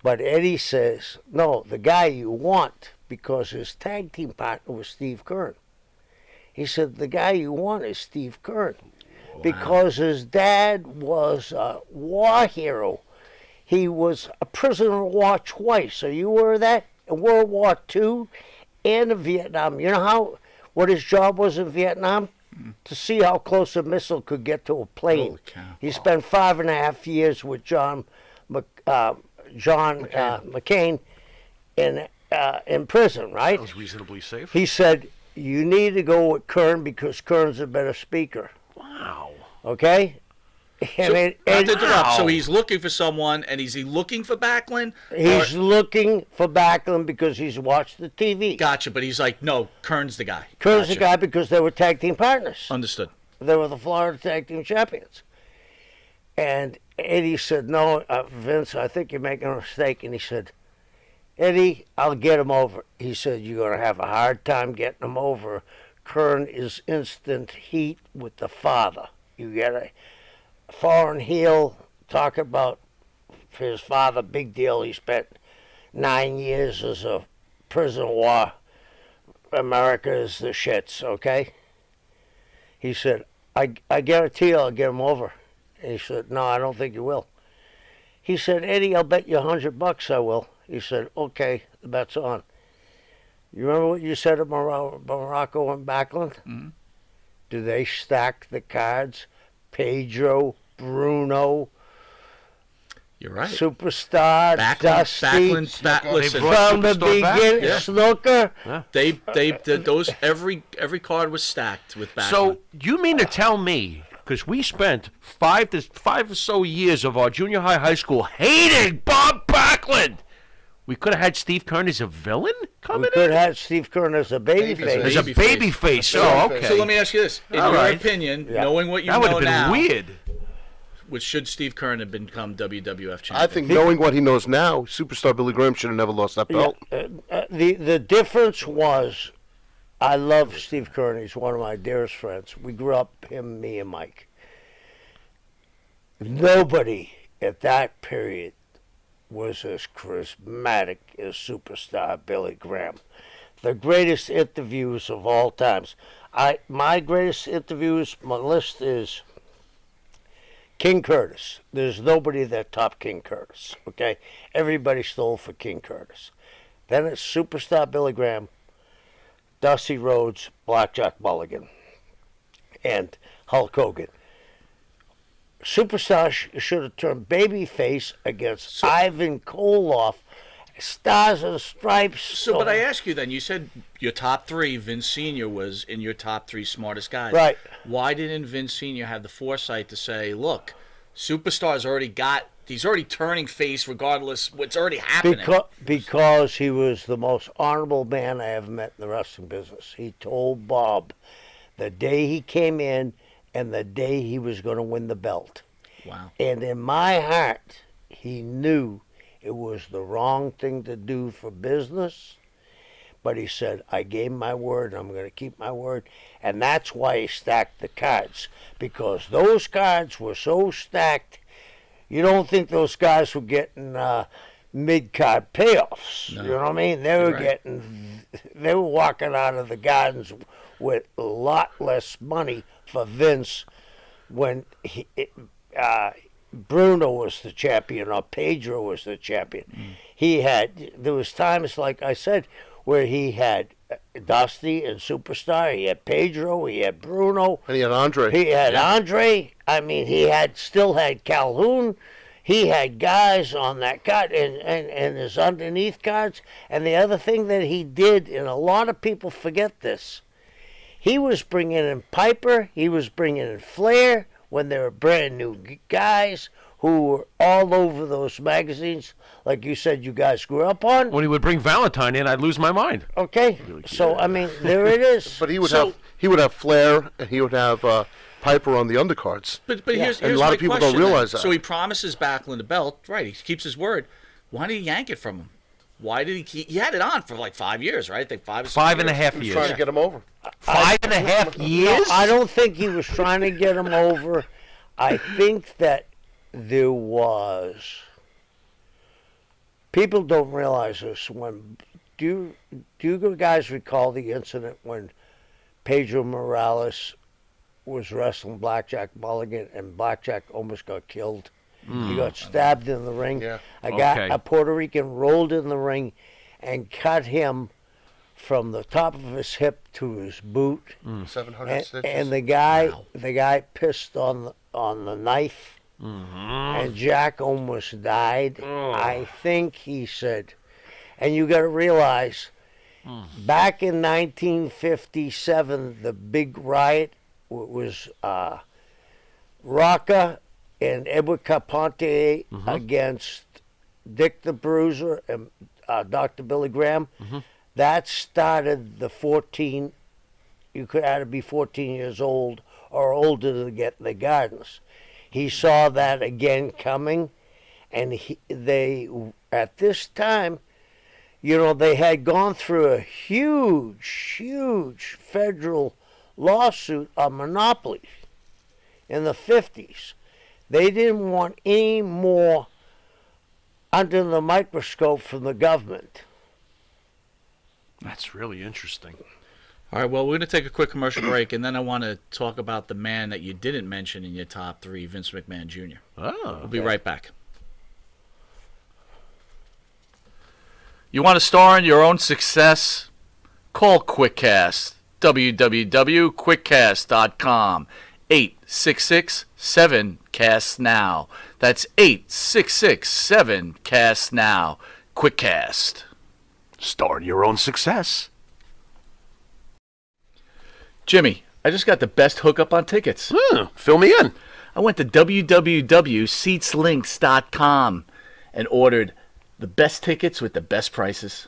But Eddie says, no, the guy you want, because his tag team partner was Steve Kern. He said, the guy you want is Steve Kern. Wow. Because his dad was a war hero. He was a prisoner of war twice. Are you aware of that? In World War II and in Vietnam. You know what his job was in Vietnam? To see how close a missile could get to a plane. Holy cow. He spent 5.5 years with John McCain in prison, right? Sounds reasonably safe. He said, you need to go with Kern because Kern's a better speaker. Wow. Okay? So, not to interrupt. So he's looking for someone, and is he looking for Backlund? He's looking for Backlund because he's watched the TV. Gotcha, but he's like, no, Kern's the guy. Kern's Gotcha. the guy because they were tag team partners. Understood. They were the Florida Tag Team Champions. And Eddie said, no, Vince, I think you're making a mistake. And he said, Eddie, I'll get him over. He said, you're going to have a hard time getting him over. Kern is instant heat with the father. You get a foreign heel, talk about his father, big deal. He spent 9 years as a prisoner of war. America is the shits, okay? He said, I guarantee I'll get him over. And he said, no, I don't think you will. He said, Eddie, I'll bet you $100 I will. He said, okay, the bet's on. You remember what you said about Morocco and Backlund? Mm-hmm. Do they stack the cards? Pedro, Bruno. You're right. Superstar, Dusty, Listen, from the beginning, Yeah. Snooker. Those every card was stacked with Backlund. So you mean to tell me, because we spent five or so years of our junior high school hating Bob Backlund, we could have had Steve Kearney as a villain coming We could have had Steve Kearney as a babyface. As a babyface. Oh, okay. So let me ask you this: in All your right. opinion, knowing what you that would know have been now, weird. should Steve Kearney have become WWF champion? I think knowing what he knows now, Superstar Billy Graham should have never lost that belt. The difference was, I love Steve Kearney. He's one of my dearest friends. We grew up, him, me, and Mike. Nobody at that period was as charismatic as Superstar Billy Graham. The greatest interviews of all times. My greatest interviews, my list is King Curtis. There's nobody that topped King Curtis, okay? Everybody stole for King Curtis. Then it's Superstar Billy Graham, Dusty Rhodes, Blackjack Mulligan, and Hulk Hogan. Superstar should have turned babyface against Ivan Koloff, Stars and Stripes. But I ask you then, you said your top three, Vince Sr. was in your top three smartest guys. Right. Why didn't Vince Sr. have the foresight to say, look, Superstar's he's already turning face regardless what's already happening? Because he was the most honorable man I ever met in the wrestling business. He told Bob the day he came in and the day he was going to win the belt. Wow. And in my heart, he knew it was the wrong thing to do for business, but he said, I gave my word, and I'm going to keep my word. And that's why he stacked the cards, because those cards were so stacked, you don't think those guys were getting mid-card payoffs. No. You know what I mean? They were walking out of the gardens with a lot less money for Vince when Bruno was the champion or Pedro was the champion. There was times, like I said, where he had Dusty and Superstar, he had Pedro, he had Bruno. And he had Andre. Andre. I mean, still had Calhoun. He had guys on that card and his underneath cards. And the other thing that he did, and a lot of people forget this, he was bringing in Piper, he was bringing in Flair, when they were brand new guys who were all over those magazines, like you said you guys grew up on. When he would bring Valentine in, I'd lose my mind. Okay, so, I mean, there it is. But he would have Flair, and he would have Piper on the undercards. But here's and a lot of people don't realize that. So he promises Backlund a belt, right? He keeps his word. Why did he yank it from him? Why did he had it on for like 5 years, right? I think 5 and a half years. He was trying to get him over. 5.5 years? No, I don't think he was trying to get him over. I think that there was... People don't realize this. Do you guys recall the incident when Pedro Morales was wrestling Blackjack Mulligan and Blackjack almost got killed? He got stabbed in the ring. Yeah. A Puerto Rican rolled in the ring and cut him from the top of his hip to his boot. 700 stitches. And the guy pissed on the knife, and Jack almost died. I think he said, and you got to realize, back in 1957, the big riot was Rocca and Edward Caponte against Dick the Bruiser and Dr. Billy Graham. That started the 14. You had to be 14 years old or older to get in the gardens. He saw that again coming, and they at this time, they had gone through a huge federal lawsuit on monopoly in the 50s. They didn't want any more under the microscope from the government. That's really interesting. All right, well, we're going to take a quick commercial break, and then I want to talk about the man that you didn't mention in your top three, Vince McMahon Jr. We'll be right back. You want to star in your own success? Call QuickCast, www.quickcast.com. 866-7-CAST-NOW. That's 866-7-CAST-NOW. Quick Cast. Start your own success. Jimmy, I just got the best hookup on tickets. Fill me in. I went to www.seatslinks.com and ordered the best tickets with the best prices.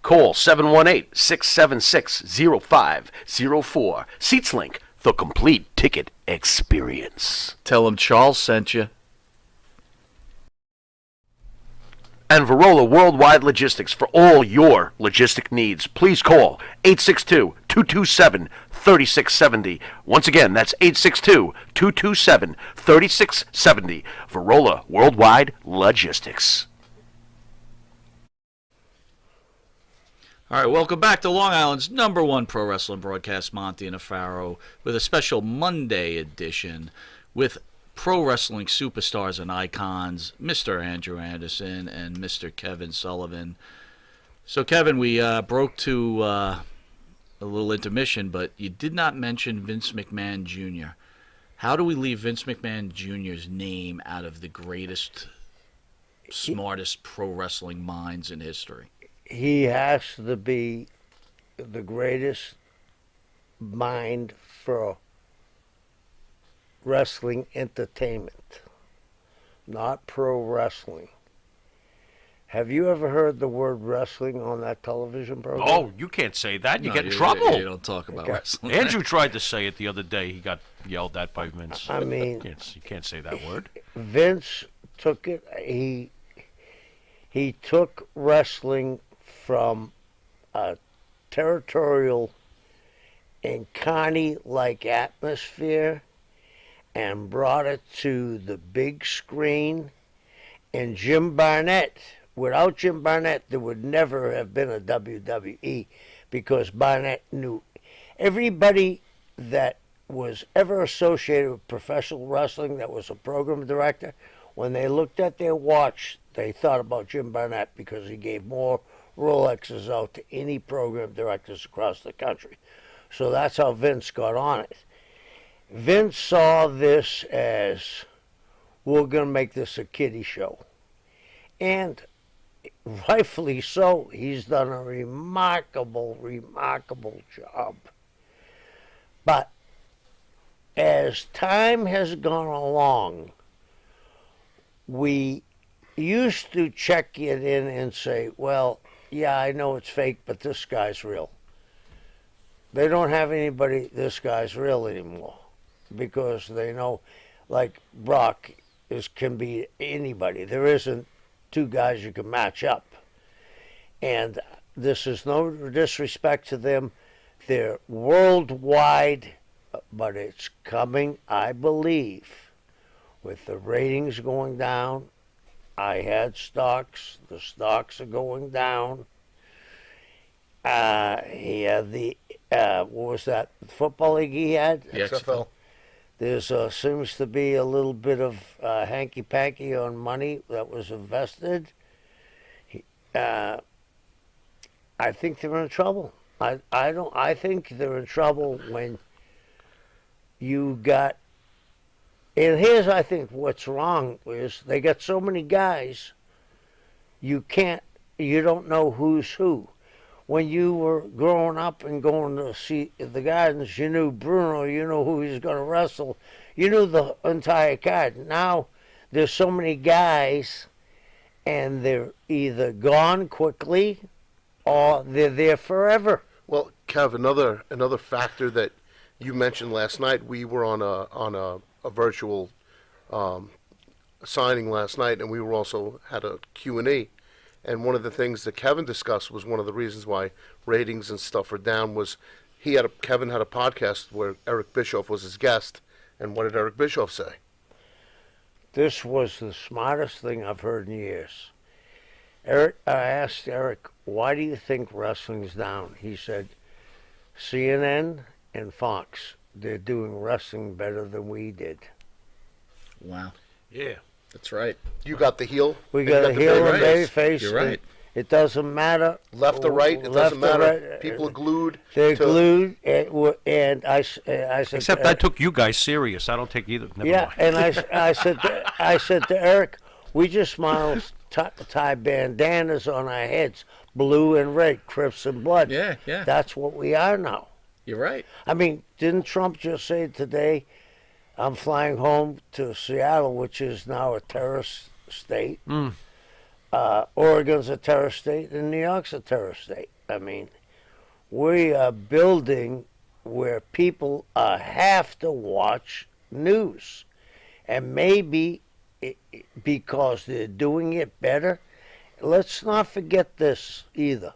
Call 718-676-0504. SeatsLink, the complete ticket experience. Tell them Charles sent you. And Verola Worldwide Logistics for all your logistic needs. Please call 862-227-3670. Once again, that's 862-227-3670. Verola Worldwide Logistics. All right, welcome back to Long Island's #1 pro wrestling broadcast, Monty and Afaro, with a special Monday edition with pro wrestling superstars and icons, Mr. Andrew Anderson and Mr. Kevin Sullivan. So, Kevin, we broke to a little intermission, but you did not mention Vince McMahon Jr. How do we leave Vince McMahon Jr.'s name out of the greatest, smartest pro wrestling minds in history? He has to be the greatest mind for wrestling entertainment, not pro wrestling. Have you ever heard the word wrestling on that television program? Oh, you can't say that. You No, get in trouble. You don't talk about wrestling. Andrew tried to say it the other day. He got yelled at by Vince. I mean, you can't say that word. Vince took it. He took wrestling from a territorial and Connie-like atmosphere and brought it to the big screen. And Jim Barnett, without Jim Barnett, there would never have been a WWE, because Barnett knew everybody that was ever associated with professional wrestling that was a program director. When they looked at their watch, they thought about Jim Barnett, because he gave more Rolexes out to any program directors across the country. So that's how Vince got on it. Vince saw this as, we're going to make this a kiddie show. And rightfully so, he's done a remarkable, remarkable job. But as time has gone along, we used to check it in and say, well, yeah, I know it's fake, but this guy's real. They don't have anybody, this guy's real anymore, because they know, like Brock can be anybody. There isn't two guys you can match up. And this is no disrespect to them. They're worldwide, but it's coming, I believe, with the ratings going down. I had stocks. The stocks are going down. He had the, what was that, football league he had? The XFL. There's seems to be a little bit of hanky-panky on money that was invested. I think they're in trouble. I think they're in trouble when you got. And here's, I think, what's wrong is they got so many guys, you don't know who's who. When you were growing up and going to see the Gardens, you knew Bruno, you knew who he was going to wrestle. You knew the entire card. Now, there's so many guys, and they're either gone quickly or they're there forever. Well, Kev, another factor that you mentioned last night, we were on a virtual signing last night, and we were also had a Q&A. And one of the things that Kevin discussed was one of the reasons why ratings and stuff are down was Kevin had a podcast where Eric Bischoff was his guest. And what did Eric Bischoff say? This was the smartest thing I've heard in years. I asked Eric, why do you think wrestling's down? He said, CNN and Fox, they're doing wrestling better than we did. Wow. Yeah. That's right. You got the heel. We got a heel and baby babyface. You're right. It doesn't matter. Left or right, it doesn't matter. People are glued. They're glued, and I said. Except I took you guys serious. I don't take either. Never mind. And I said to Eric, we just miles tie bandanas on our heads, blue and red, Crips and Blood. Yeah. That's what we are now. You're right. I mean, didn't Trump just say today, I'm flying home to Seattle, which is now a terrorist state. Oregon's a terrorist state, and New York's a terrorist state. I mean, we are building where people have to watch news. And maybe because they're doing it better, let's not forget this either.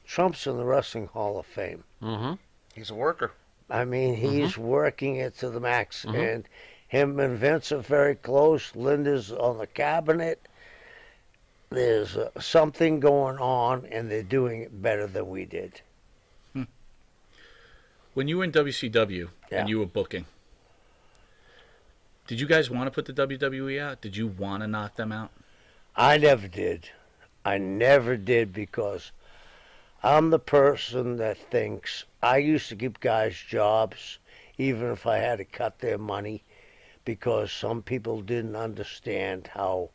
Trump's in the Wrestling Hall of Fame. Mm-hmm. He's a worker. I mean, he's working it to the max. And him and Vince are very close. Linda's on the cabinet. There's something going on, and they're doing it better than we did. When you were in WCW and you were booking, did you guys want to put the WWE out? Did you want to knock them out? I never did. I never did, because I'm the person that thinks I used to give guys jobs, even if I had to cut their money, because some people didn't understand how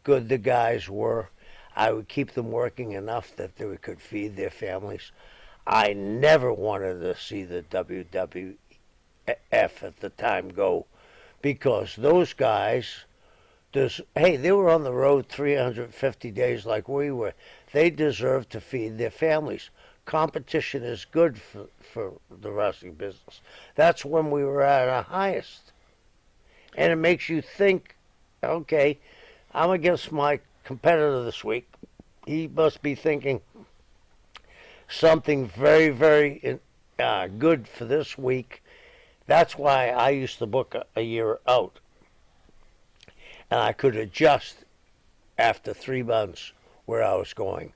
good the guys were. I would keep them working enough that they could feed their families. I never wanted to see the WWF at the time go, because those guys, they were on the road 350 days like we were. They deserve to feed their families. Competition is good for the wrestling business. That's when we were at our highest. And it makes you think, okay, I'm against my competitor this week. He must be thinking something very, very good for this week. That's why I used to book a year out. And I could adjust after 3 months where I was going.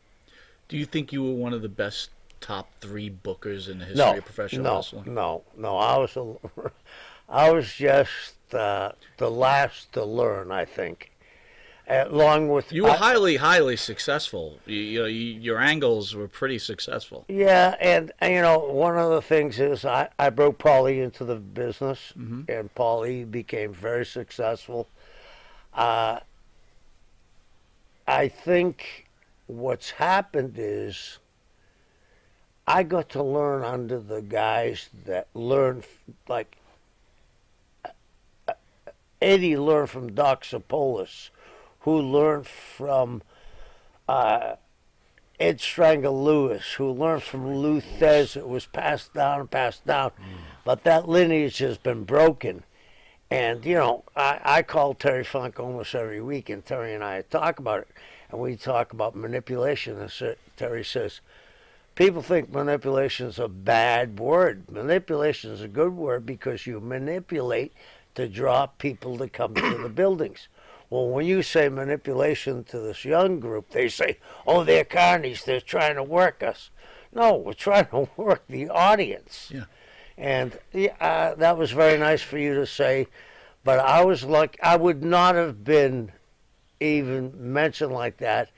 Do you think you were one of the best top 3 bookers in the history of professional wrestling? No. I was just the last to learn, I think. Along with you were highly successful. Your angles were pretty successful. Yeah, and one of the things is I broke Paulie into the business, and Paulie became very successful. I think what's happened is I got to learn under the guys that learned, like Eddie learned from Doc Sapolis, who learned from Ed Strangle Lewis, who learned from Lou Thez. It was passed down. But that lineage has been broken. And, I call Terry Funk almost every week, and Terry and I talk about it. And we talk about manipulation. And Terry says, people think manipulation is a bad word. Manipulation is a good word because you manipulate to draw people to come to the buildings. Well, when you say manipulation to this young group, they say, oh, they're carnies, they're trying to work us. No, we're trying to work the audience. Yeah. And that was very nice for you to say, but I was like, I would not have been even mentioned like that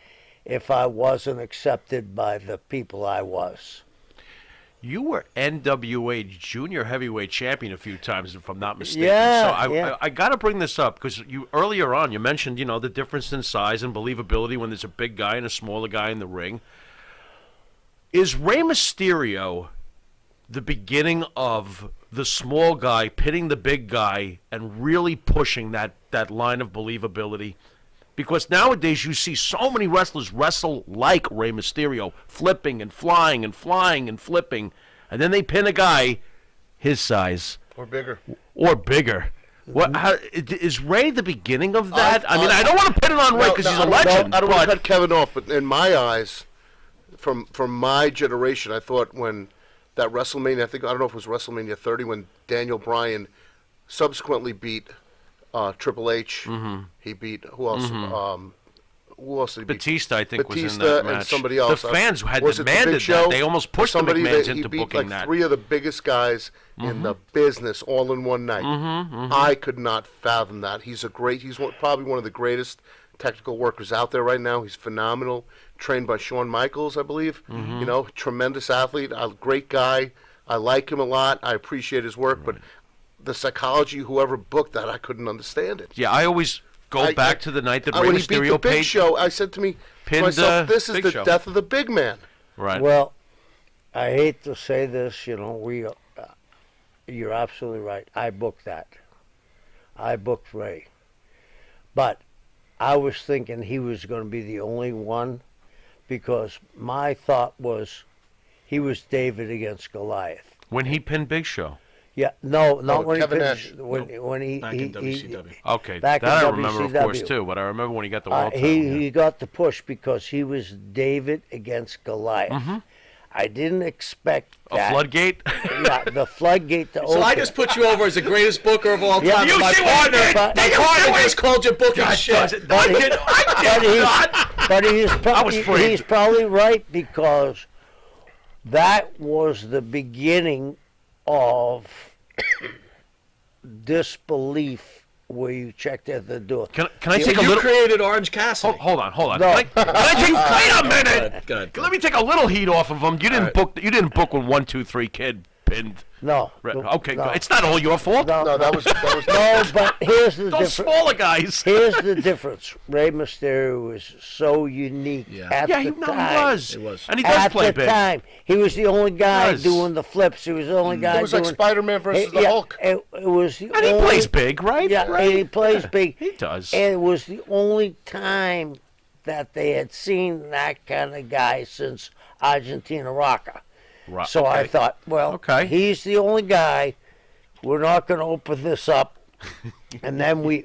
if I wasn't accepted by the people I was. You were NWA junior heavyweight champion a few times, if I'm not mistaken. Yeah, so I got to bring this up because you earlier on you mentioned the difference in size and believability when there's a big guy and a smaller guy in the ring. Is Rey Mysterio the beginning of the small guy pitting the big guy and really pushing that line of believability? Because nowadays you see so many wrestlers wrestle like Rey Mysterio, flipping and flying and flying and flipping, and then they pin a guy his size. Or bigger. What? Is Rey the beginning of that? I mean, I don't want to pin it on Rey because he's a legend. I don't want to cut Kevin off, but in my eyes, from my generation, I thought when that WrestleMania, I don't know if it was WrestleMania 30, when Daniel Bryan subsequently beat Triple H. He beat who else? Who else did he beat? Batista, I think, was in that match. And somebody else. The fans had demanded that. They almost pushed the McMahons into booking that. He beat 3 of the biggest guys in the business all in one night. I could not fathom that. He's probably one of the greatest technical workers out there right now. He's phenomenal. Trained by Shawn Michaels, I believe. Mm-hmm. You know, tremendous athlete, a great guy. I like him a lot. I appreciate his work, but the psychology, whoever booked that, I couldn't understand it. Yeah, I always go back to the night that Rey when he beat the Mysterio Big paid. Show, I said to myself, this is Big the Show. death of the big man. Right. Well, I hate to say this, you know, you're absolutely right. I booked that. I booked Ray. But I was thinking he was going to be the only one because my thought was he was David against Goliath. When he pinned Big Show. Yeah, no, not when Kevin he Nash. finished, when he Back in WCW. Okay, back that in I remember, of course, WCW. too. But I remember when he got the world title. He got the push because he was David against Goliath. Mm-hmm. I didn't expect A that. floodgate? Yeah, the floodgate to open. So I just put you over as the greatest booker of all time. Yeah. and You my see what I partner, did? my Did you partner see what just called you booking shit. But afraid. he's probably right because that was the beginning of disbelief where you checked at the door. Can I take a You little... created Orange Cassidy. Hold on. No. Can I take... Wait a minute! Good. Let me take a little heat off of him. You didn't book when 1, 2, 3 Kid pinned. No. Okay, no. It's not all your fault. No, that was No, but here's the Those difference. smaller guys. Here's the difference. Rey Mysterio was so unique at Yeah, the he time. was. It was. And he does At play the big. time, he was the only guy Does. doing the flips. He was the only guy It was doing. like Spider-Man versus the Hulk. It was the And he only, plays big, right? Yeah, Right. and he plays big. He does. And it was the only time that they had seen that kind of guy since Argentina Rocca. Right, So I okay. thought, well, Okay. he's the only guy. We're not going to open this up. And then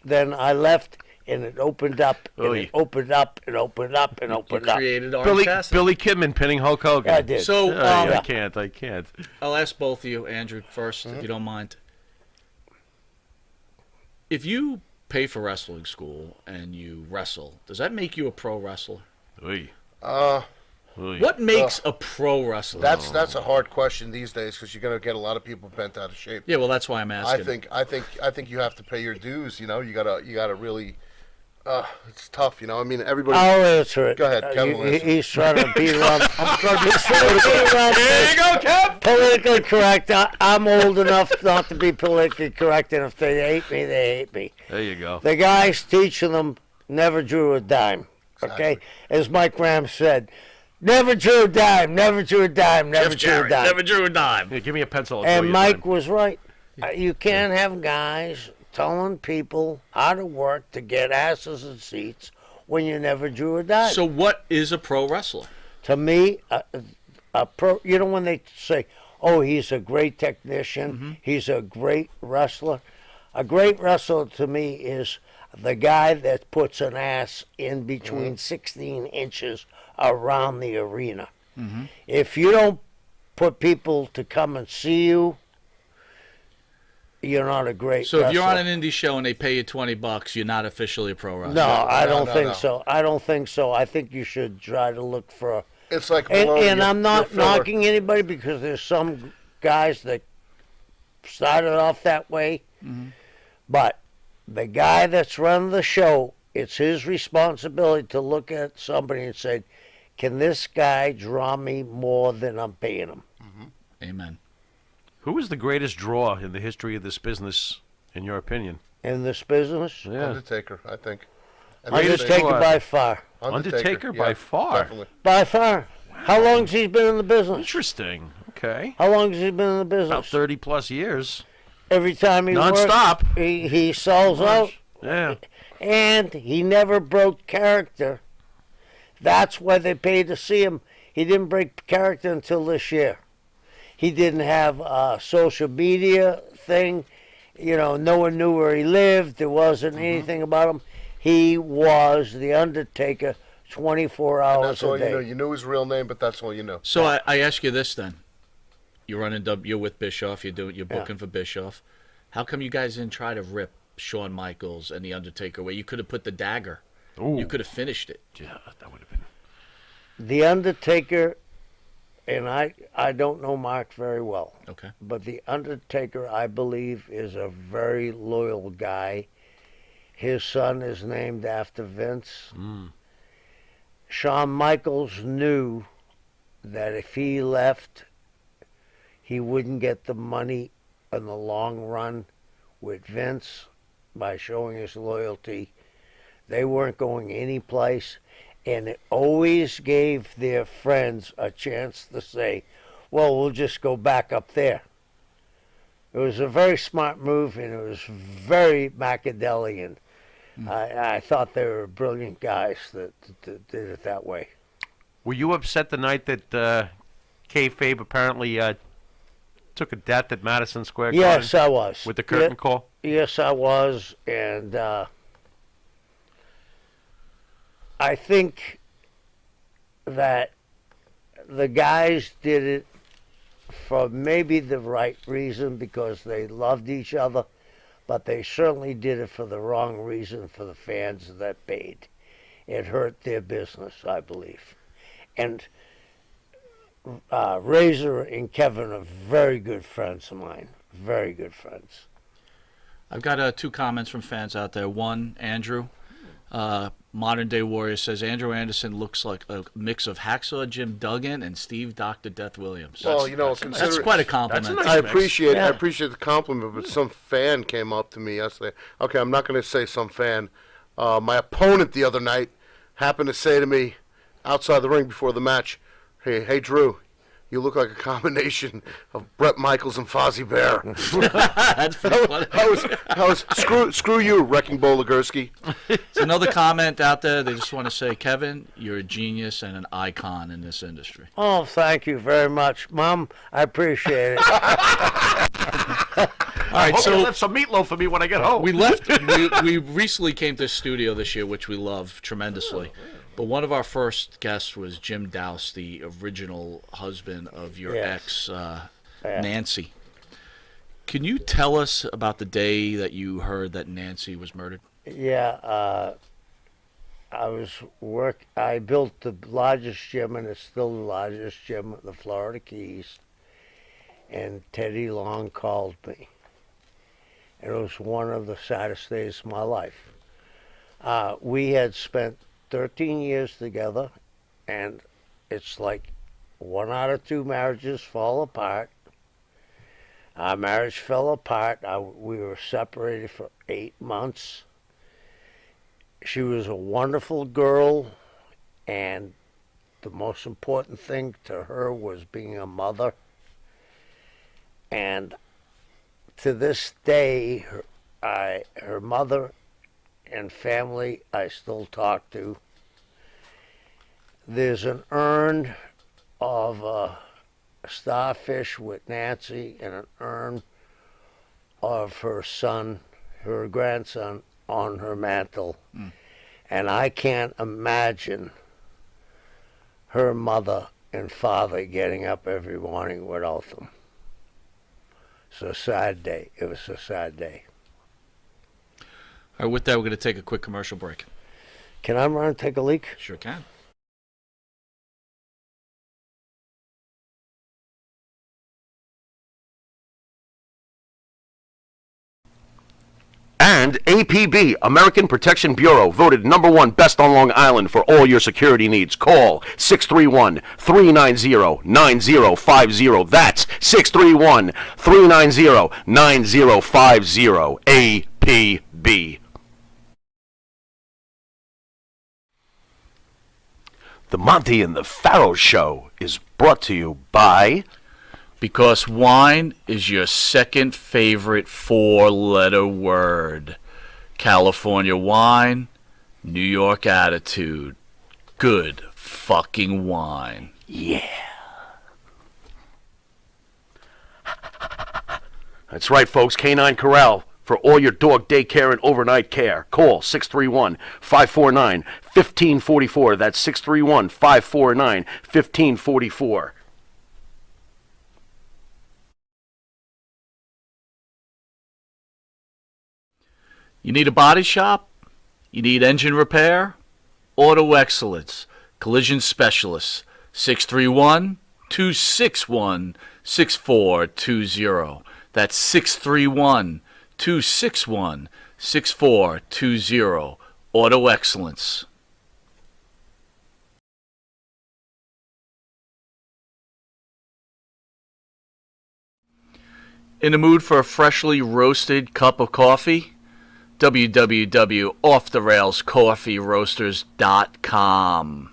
then I left, and it opened up, and Oy. it opened up, and opened up, and You opened up. created Orange Cassidy. Billy Kidman pinning Hulk Hogan. Yeah, I did. So, I can't. I'll ask both of you, Andrew, first, if you don't mind. If you pay for wrestling school and you wrestle, does that make you a pro wrestler? Oy. Oy. What makes a pro wrestler? That's a hard question these days because you're going to get a lot of people bent out of shape. Yeah, well, that's why I'm asking. I think you have to pay your dues. You know, you gotta really. It's tough. You know, I mean, everybody. I'll answer it. Go ahead, Kevin will answer. He's trying to be around. I'm trying to be around. There you go, Kev. Politically correct. I'm old enough not to be politically correct, and if they hate me, they hate me. There you go. The guys teaching them never drew a dime. Okay, as Mike Graham said, never drew a dime, never drew a dime, never Jeff drew a Jarrett dime. never drew a dime. Here, give me a pencil. I'll throw And you a Mike dime. was right. You can't have guys telling people how to work to get asses and seats when you never drew a dime. So what is a pro wrestler? To me, a pro, you know, when they say, oh, he's a great technician, he's a great wrestler. A great wrestler to me is the guy that puts an ass in between 16 inches around the arena. If you don't put people to come and see you, you're not a great So wrestler. if you're on an indie show and they pay you $20, you're not officially a pro wrestler. No, I don't no, think no. so. I don't think so. I think you should try to look for a... It's like And, Malone, and your- I'm your not filler. knocking anybody because there's some guys that started off that way. But the guy that's running the show, it's his responsibility to look at somebody and say, can this guy draw me more than I'm paying him? Amen. Who is the greatest draw in the history of this business, in your opinion? In this business, Yeah. Undertaker, I think. Undertaker by far. Undertaker by yeah, far. Definitely. By far. How long's he been in the business? Interesting. Okay. How long has he been in the About business? 30 plus years. Every time he Non-stop. works, he sells out. Yeah. And he never broke character. That's why they paid to see him. He didn't break character until this year. He didn't have a social media thing. You know, no one knew where he lived. There wasn't anything about him. He was the Undertaker 24 And hours that's all a day. you know. You knew his real name, but that's all you know. So I ask you this then. You're running you're with Bischoff, you're booking for Bischoff. How come you guys didn't try to rip Shawn Michaels and The Undertaker where you could have put the dagger? Ooh. You could have finished it. Yeah, that would have been. The Undertaker, and I don't know Mark very well, Okay. but The Undertaker, I believe, is a very loyal guy. His son is named after Vince. Shawn Michaels knew that if he left, he wouldn't get the money in the long run with Vince by showing his loyalty. They weren't going anyplace, and it always gave their friends a chance to say, well, we'll just go back up there. It was a very smart move, and it was very Machiavellian. I thought they were brilliant guys that did it that way. Were you upset the night that kayfabe apparently took a death at Madison Square Garden? Yes, I was. With the curtain call? Yes, I was, and I think that the guys did it for maybe the right reason because they loved each other, but they certainly did it for the wrong reason for the fans that paid. It hurt their business, I believe. And Razor and Kevin are very good friends of mine. Very good friends. I've got 2 comments from fans out there. One, Andrew, Modern Day Warrior, says Andrew Anderson looks like a mix of Hacksaw Jim Duggan and Steve Dr. Death Williams. Well, That's quite a compliment. I appreciate the compliment, but some fan came up to me yesterday. Okay, I'm not going to say some fan. My opponent the other night happened to say to me outside the ring before the match, hey Drew, you look like a combination of Bret Michaels and Fozzie Bear. That's pretty funny. Screw you, Wrecking Bull Legursky. It's another comment out there. They just want to say, Kevin, you're a genius and an icon in this industry. Oh, thank you very much, Mom. I appreciate it. All right, so left some meatloaf for me when I get home. We recently came to the studio this year, which we love tremendously. But one of our first guests was Jim Dowse, the original husband of your ex, Nancy. Can you tell us about the day that you heard that Nancy was murdered? Yeah, I built the largest gym, and it's still the largest gym in the Florida Keys. And Teddy Long called me. And it was one of the saddest days of my life. We had spent 13 years together, and it's like 1 out of 2 marriages fall apart. Our marriage fell apart. We were separated for 8 months. She was a wonderful girl, and the most important thing to her was being a mother. And to this day, her mother and family I still talk to. There's an urn of a starfish with Nancy and an urn of her son, her grandson, on her mantle. And I can't imagine her mother and father getting up every morning without them. It's a sad day. It was a sad day. All right, with that, we're going to take a quick commercial break. Can I run and take a leak? Sure can. And APB, American Protection Bureau, voted #1 best on Long Island for all your security needs. Call 631-390-9050. That's 631-390-9050. APB. The Monty and the Pharaoh Show is brought to you by... Because wine is your second favorite 4-letter word. California wine, New York attitude. Good fucking wine. Yeah. That's right, folks. Canine Corral for all your dog daycare and overnight care. Call 631-549-1544. That's 631-549-1544. You need a body shop? You need engine repair? Auto Excellence. Collision Specialists. 631-261-6420. That's 631-261-6420. 6420. Auto Excellence. In the mood for a freshly roasted cup of coffee? www.offtherailscoffeeroasters.com.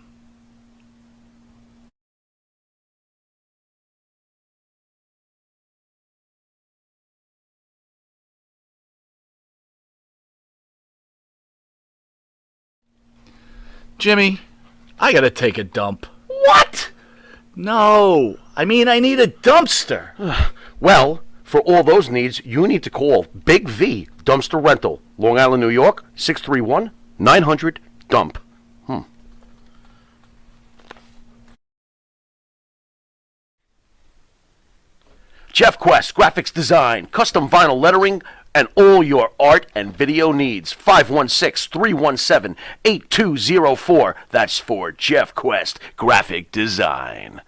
Jimmy, I gotta take a dump. What? No, I mean I need a dumpster. Well, for all those needs, you need to call Big V Dumpster Rental, Long Island, New York, 631-900-DUMP. Jeff Quest, graphics design, custom vinyl lettering, and all your art and video needs. 516-317-8204. That's for Jeff Quest, graphic design.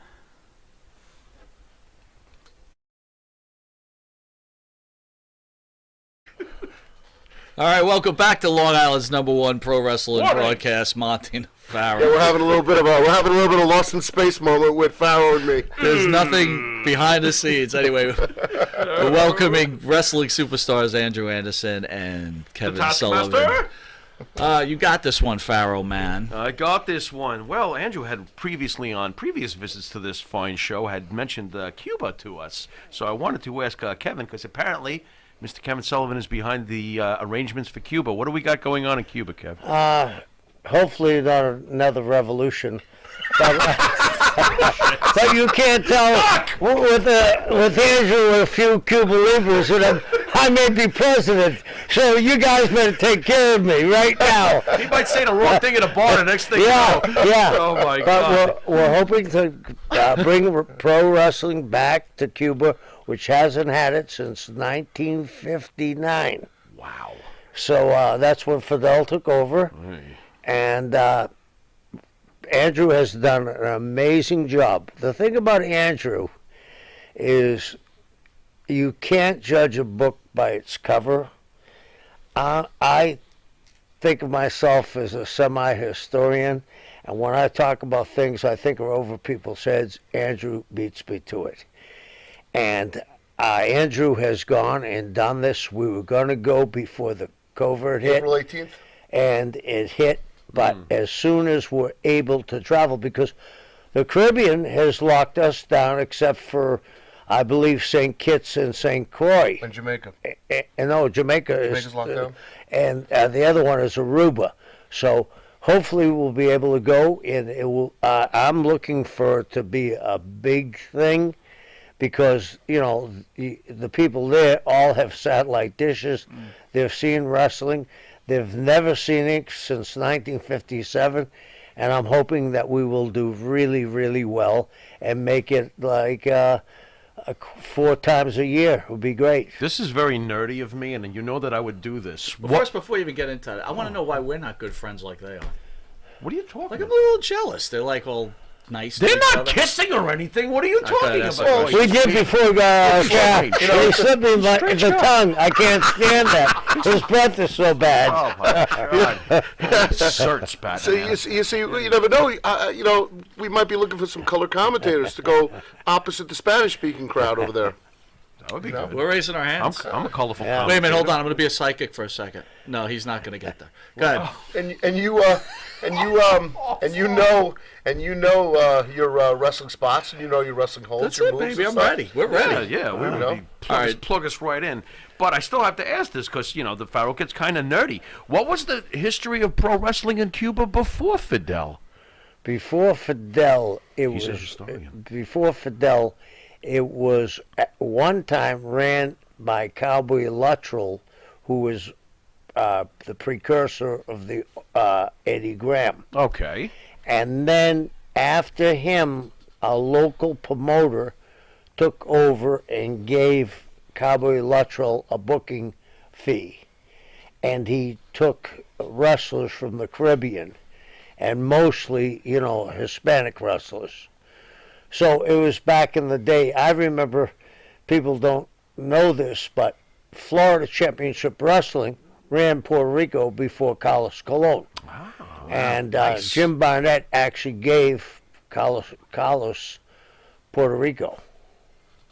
All right, welcome back to Long Island's #1 pro wrestling broadcast, Monty and Farrell. Yeah, we're having a little bit of a Lost in Space moment with Farrell and me. There's nothing behind the scenes. Anyway, we're welcoming wrestling superstars Andrew Anderson and Kevin Sullivan. You got this one, Farrell, man. I got this one. Well, Andrew had previously, on previous visits to this fine show, had mentioned Cuba to us. So I wanted to ask Kevin, because apparently Mr. Kevin Sullivan is behind the arrangements for Cuba. What do we got going on in Cuba, Kevin? Hopefully not another revolution. But, but you can't tell with Andrew and a few Cuba Libras, and I may be president. So you guys better take care of me right now. He might say the wrong thing at a bar the next thing you know. Yeah. Oh, my God. But we're hoping to bring pro wrestling back to Cuba, which hasn't had it since 1959. Wow. So that's when Fidel took over. And Andrew has done an amazing job. The thing about Andrew is you can't judge a book by its cover. I think of myself as a semi-historian, and when I talk about things I think are over people's heads, Andrew beats me to it. And Andrew has gone and done this. We were going to go before the COVID hit. April 18th? And it hit. But as soon as we're able to travel, because the Caribbean has locked us down except for, I believe, St. Kitts and St. Croix. And Jamaica. No, Jamaica's is locked down. And the other one is Aruba. So hopefully we'll be able to go. And it will. I'm looking for it to be a big thing, because, you know, the people there all have satellite dishes. They've seen wrestling. They've never seen it since 1957, and I'm hoping that we will do really, really well and make it like 4 times a year. It would be great. This is very nerdy of me, and you know that I would do this. But first, before you even get into it, I want to know why we're not good friends like they are. What are you talking Like, about? I'm a little jealous. They're like all nice. They're to each not other. kissing or anything. What are you talking that's about? a We did before they slipped me the tongue. I can't stand that. His breath is so bad. Oh, my God. Search bad. So you see, you never know. You know, we might be looking for some color commentators to go opposite the Spanish-speaking crowd over there. That would be good. We're raising our hands. I'm a colorful Yeah. Wait a minute, hold on. I'm going to be a psychic for a second. No, he's not going to get there. Go ahead. And you know your wrestling spots, and you know your wrestling holds. That's your it, moves baby. and I'm stuff. ready. We're ready. Yeah, we You know? would be plug us right in. But I still have to ask this because, you know, the Pharaoh gets kind of nerdy. What was the history of pro wrestling in Cuba before Fidel? Before Fidel, it He's a was historian. before Fidel. It was at one time ran by Cowboy Luttrell, who was the precursor of the Eddie Graham. Okay. And then after him, a local promoter took over and gave Cowboy Luttrell a booking fee. And he took wrestlers from the Caribbean, and mostly, you know, Hispanic wrestlers. So it was back in the day. I remember, people don't know this, but Florida Championship Wrestling ran Puerto Rico before Carlos Colon. And nice. Jim Barnett actually gave Carlos Puerto Rico.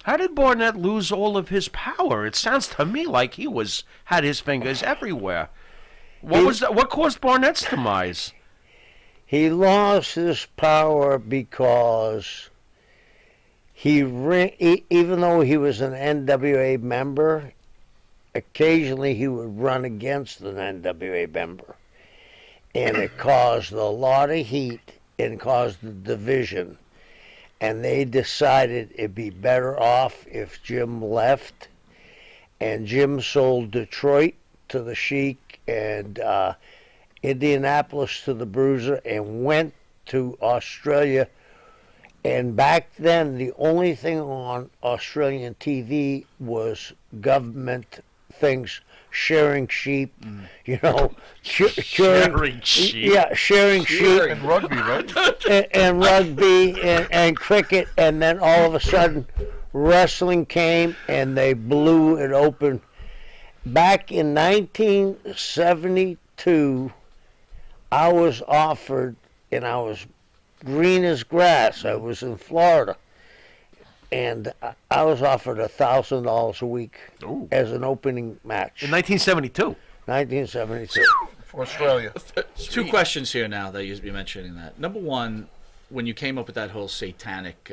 How did Barnett lose all of his power? It sounds to me like he had his fingers everywhere. What caused Barnett's demise? He lost his power because even though he was an NWA member, occasionally he would run against an NWA member. And it caused a lot of heat and caused the division. And they decided it'd be better off if Jim left. And Jim sold Detroit to the Sheik and Indianapolis to the Bruiser and went to Australia. And back then, the only thing on Australian TV was government things, sharing sheep, Sharing sheep. Yeah, sharing sheep. And rugby, right? and rugby and cricket. And then all of a sudden, wrestling came and they blew it open. Back in 1972, I was offered, and I was green as grass. I was in Florida, and I was offered $1,000 a week as an opening match. In 1972. 1972. For Australia. Two questions here now that you're mentioning that. Number one, when you came up with that whole satanic,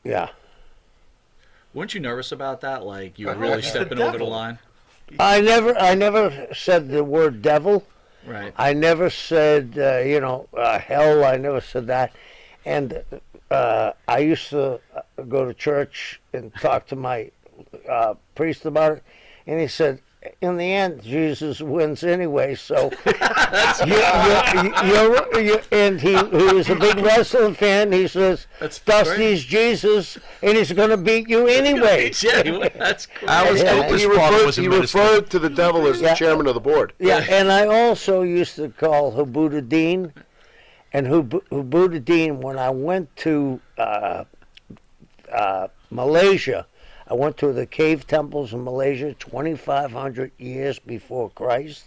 Yeah. weren't you nervous about that? Like you were really stepping over the line? I never said the word devil. Right. I never said, hell. I never said that. And I used to go to church and talk to my priest about it. And he said, in the end, Jesus wins anyway. So, and he was a big wrestling fan. He says, Dusty's Jesus, and he's going to beat you anyway. Yeah, that's cool. He referred to the devil as the chairman of the board. Yeah, and I also used to call Habuda Dean. And Habuda Dean, when I went to Malaysia, I went to the cave temples in Malaysia 2,500 years before Christ.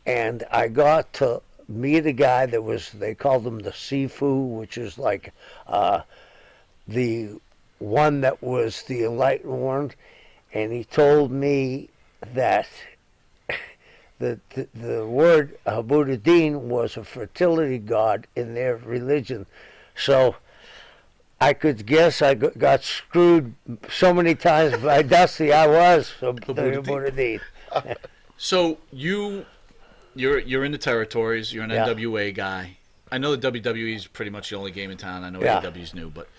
And I got to meet a guy they called him the Sifu, which is like the one that was the enlightened one. And he told me that the word Habuda Din was a fertility god in their religion. So I could guess I got screwed so many times by Dusty. I was Habuda Din. So you're in the territories. You're an NWA guy. I know the WWE is pretty much the only game in town. I know AEW's new, but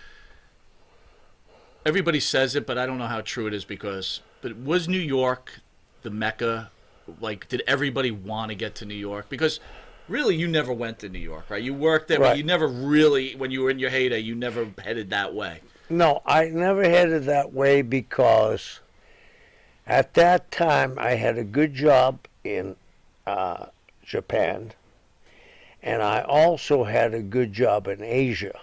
everybody says it, but I don't know how true it is but was New York the Mecca? Like, did everybody want to get to New York? Because really, you never went to New York, right? You worked there, but you never really, when you were in your heyday, you never headed that way. No, I never headed that way because at that time I had a good job in Japan, and I also had a good job in Asia.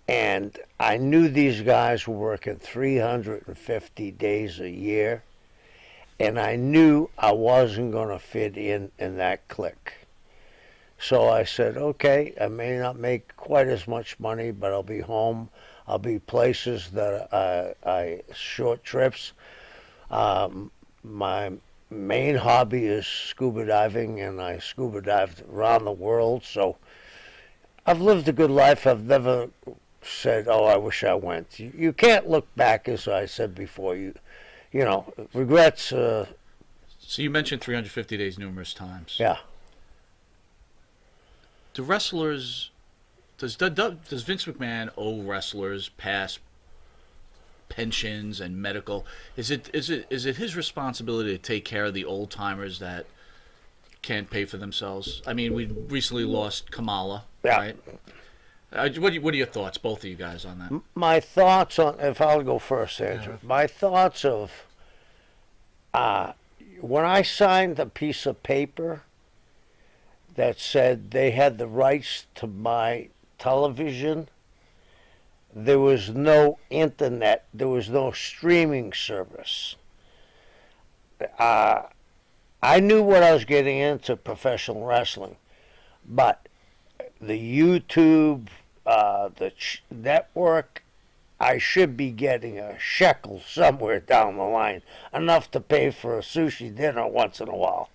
And I knew these guys were working 350 days a year, and I knew I wasn't going to fit in that clique. So I said, okay, I may not make quite as much money, but I'll be home. I'll be places that short trips. My main hobby is scuba diving, and I scuba dived around the world. So I've lived a good life. I've never said, oh, I wish I went. You can't look back, as I said before. Regrets. So you mentioned 350 days numerous times. Yeah. Do wrestlers, does Vince McMahon owe wrestlers past pensions and medical? Is it his responsibility to take care of the old timers that can't pay for themselves? I mean, we recently lost Kamala, right? What are your thoughts, both of you guys, on that? My thoughts on, if I'll go first, Andrew. My thoughts of when I signed a piece of paper that said they had the rights to my television, there was no internet, there was no streaming service. I I knew what I was getting into professional wrestling, but the YouTube, network, I should be getting a shekel somewhere down the line, enough to pay for a sushi dinner once in a while.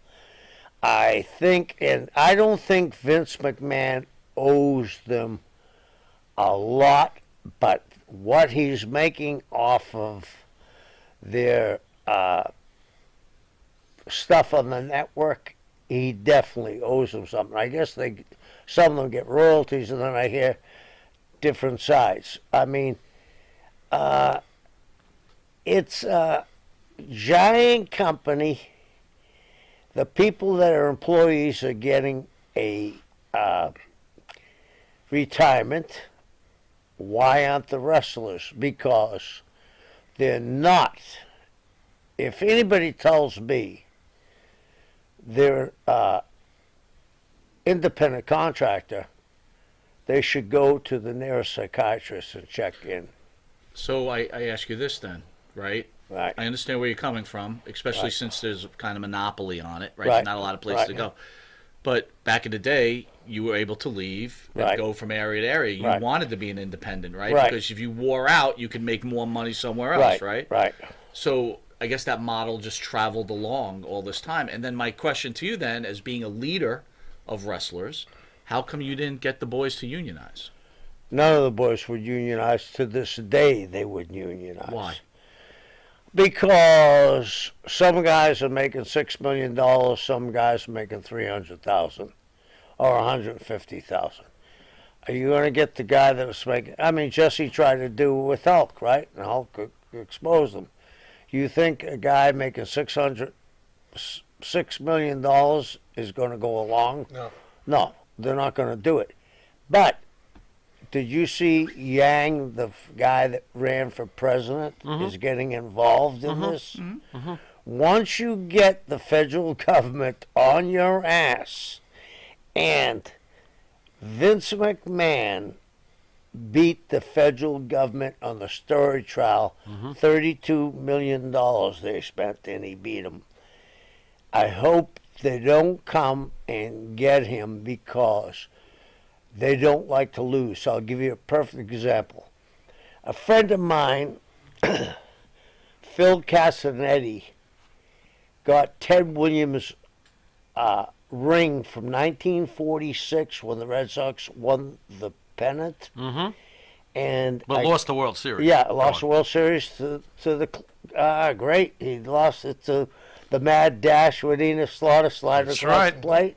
I think, and I don't think Vince McMahon owes them a lot, but what he's making off of their stuff on the network, he definitely owes them something. I guess some of them get royalties, and then I hear different sides. I mean, it's a giant company. The people that are employees are getting a retirement. Why aren't the wrestlers? Because they're not. If anybody tells me they're independent contractor, they should go to the nearest psychiatrist and check in. So I ask you this then, right? Right. I understand where you're coming from, especially Right. since there's kind of monopoly on it, right? Right. There's not a lot of places Right. to go. But back in the day, you were able to leave and Right. go from area to area. You Right. wanted to be an independent, right? Right. Because if you wore out, you could make more money somewhere else, right? Right. So I guess that model just traveled along all this time. And then my question to you then, as being a leader of wrestlers, how come you didn't get the boys to unionize? None of the boys would unionize. To this day, they would unionize. Why? Because some guys are making $6 million, some guys are making $300,000 or $150,000. Are you going to get the guy that was making? I mean, Jesse tried to do it with Hulk, right? And Hulk exposed him. You think a guy making $6 million is going to go along? No. No, they're not going to do it. But did you see Yang, the guy that ran for president, is getting involved in this? Once you get the federal government on your ass, and Vince McMahon beat the federal government on the Story trial, $32 million they spent, and he beat them. I hope they don't come and get him because they don't like to lose. So I'll give you a perfect example. A friend of mine, Phil Castanetti, got Ted Williams' ring from 1946 when the Red Sox won the pennant. And But lost the World Series. Yeah, Go lost the on. World Series to the great. He lost it to the Mad Dash with Enos Slaughter sliding That's across right. the plate.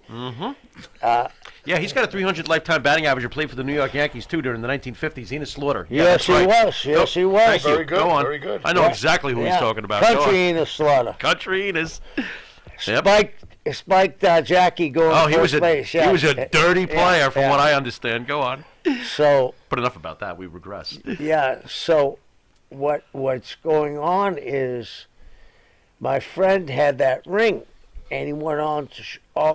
Yeah, he's got a 300 lifetime batting average. He played for the New York Yankees too during the 1950s. Enos Slaughter. Yeah, Yes, that's he right. was. Yes, he was. Thank you. Very good, Go on. very good. I know Yeah. exactly who Yeah. he's talking about. Go on. Country Enos Slaughter. Country Enos. Yep. Spiked Jackie going Oh, to he was first base. he was a dirty Yeah, player, from yeah. what I understand. Go on. So But enough about that. We regress. yeah. So what's going on is my friend had that ring, and he went on to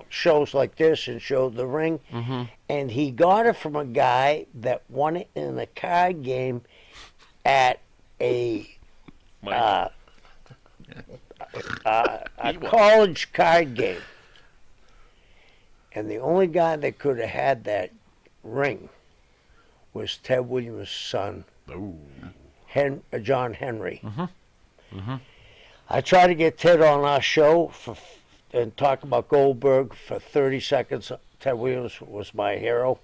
shows like this and showed the ring, and he got it from a guy that won it in a card game at a college card game. And the only guy that could have had that ring was Ted Williams' son, John Henry. I tried to get Ted on our show and talk about Goldberg for 30 seconds. Ted Williams was my hero.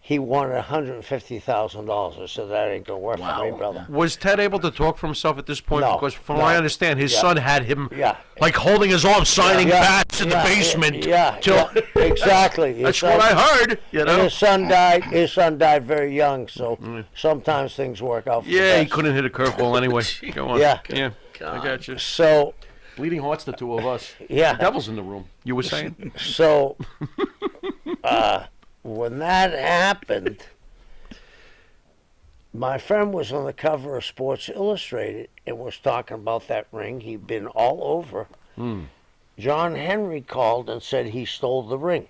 He wanted $150,000. I said, that ain't going to work for me, brother. Was Ted able to talk for himself at this point? No, Because from no. what I understand, his Yeah. son had him Yeah. like holding his arm, signing Yeah. bats in Yeah. the basement. Yeah, till- exactly. His That's son- what I heard. You And know. his son died. His son died very young, so sometimes things work out. For the Yeah, he best. couldn't hit a curveball anyway. Go on. Yeah. Yeah. I got you. So Bleeding hearts, the two of us. Yeah. The devil's in the room. You were saying? So when that happened, my friend was on the cover of Sports Illustrated and was talking about that ring. He'd been all over. John Henry called and said he stole the ring.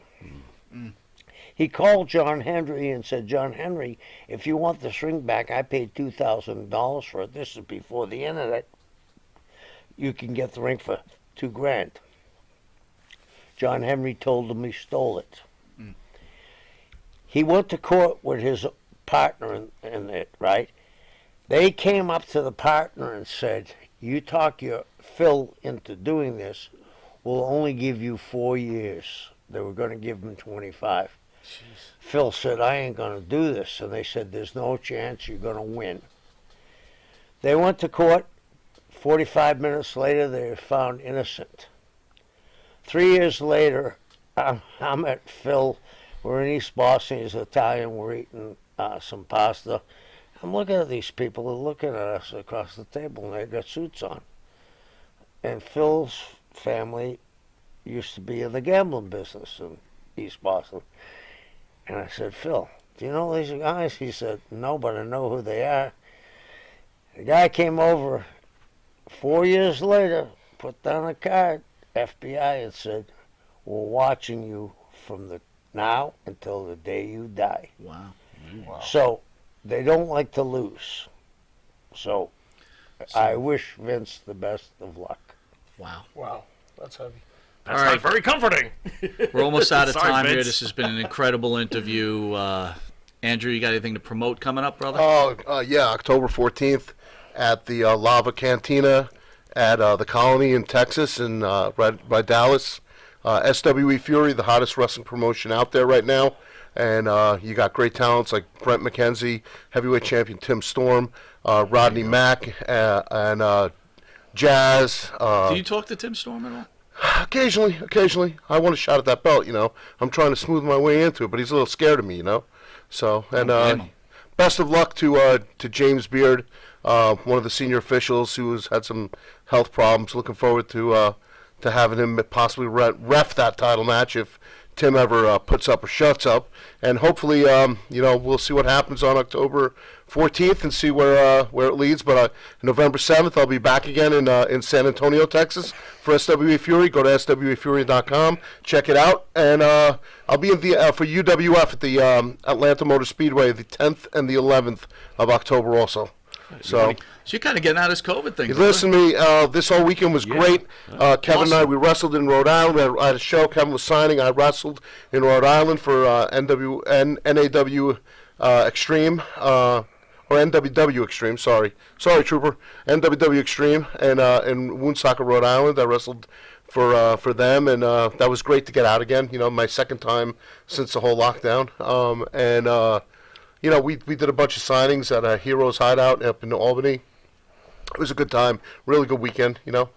He called John Henry and said, John Henry, if you want this ring back, I paid $2,000 for it. This is before the internet. You can get the ring for $2,000. John Henry told him he stole it. He went to court with his partner in it, right? They came up to the partner and said, you talk your Phil into doing this, we'll only give you 4 years. They were going to give him 25. Jeez. Phil said, I ain't going to do this. And they said, there's no chance you're going to win. They went to court. 45 minutes later, they were found innocent. 3 years later, I'm at Phil. We're in East Boston. He's Italian. We're eating some pasta. I'm looking at these people. They're looking at us across the table, and they got suits on. And Phil's family used to be in the gambling business in East Boston. And I said, Phil, do you know these guys? He said, no, but I know who they are. The guy came over 4 years later, put down a card, FBI, and said, we're watching you from the now until the day you die. Wow. So they don't like to lose. So I wish Vince the best of luck. Wow. Wow, that's heavy. That's not very comforting. We're almost out of Sorry, time here. Vince. This has been an incredible interview. Andrew, you got anything to promote coming up, brother? Yeah, October 14th at the Lava Cantina at the Colony in Texas and right by Dallas. SWE Fury, the hottest wrestling promotion out there right now. And you got great talents like Brent McKenzie, heavyweight champion Tim Storm, Rodney Mack, and Jazz. Do you talk to Tim Storm at all? Occasionally. I want a shot at that belt, you know. I'm trying to smooth my way into it, but he's a little scared of me, you know. So, and best of luck to James Beard, one of the senior officials who has had some health problems. Looking forward to having him possibly ref that title match if Tim ever puts up or shuts up. And hopefully, we'll see what happens on October 14th and see where it leads. But November 7th, I'll be back again in San Antonio, Texas for SWE Fury. Go to SWEFury.com, check it out. And I'll be in the for UWF at the Atlanta Motor Speedway the 10th and the 11th of October also. So you're kind of getting out of this COVID thing. Listen to me. This whole weekend was great. Kevin and I, we wrestled in Rhode Island. I had a show. Kevin was signing. I wrestled in Rhode Island for NAW Extreme. Or NWW Extreme, sorry, Trooper. NWW Extreme in Woonsocket, Rhode Island. I wrestled for them, and that was great to get out again. You know, my second time since the whole lockdown. We did a bunch of signings at a Heroes Hideout up in Albany. It was a good time, really good weekend. You know,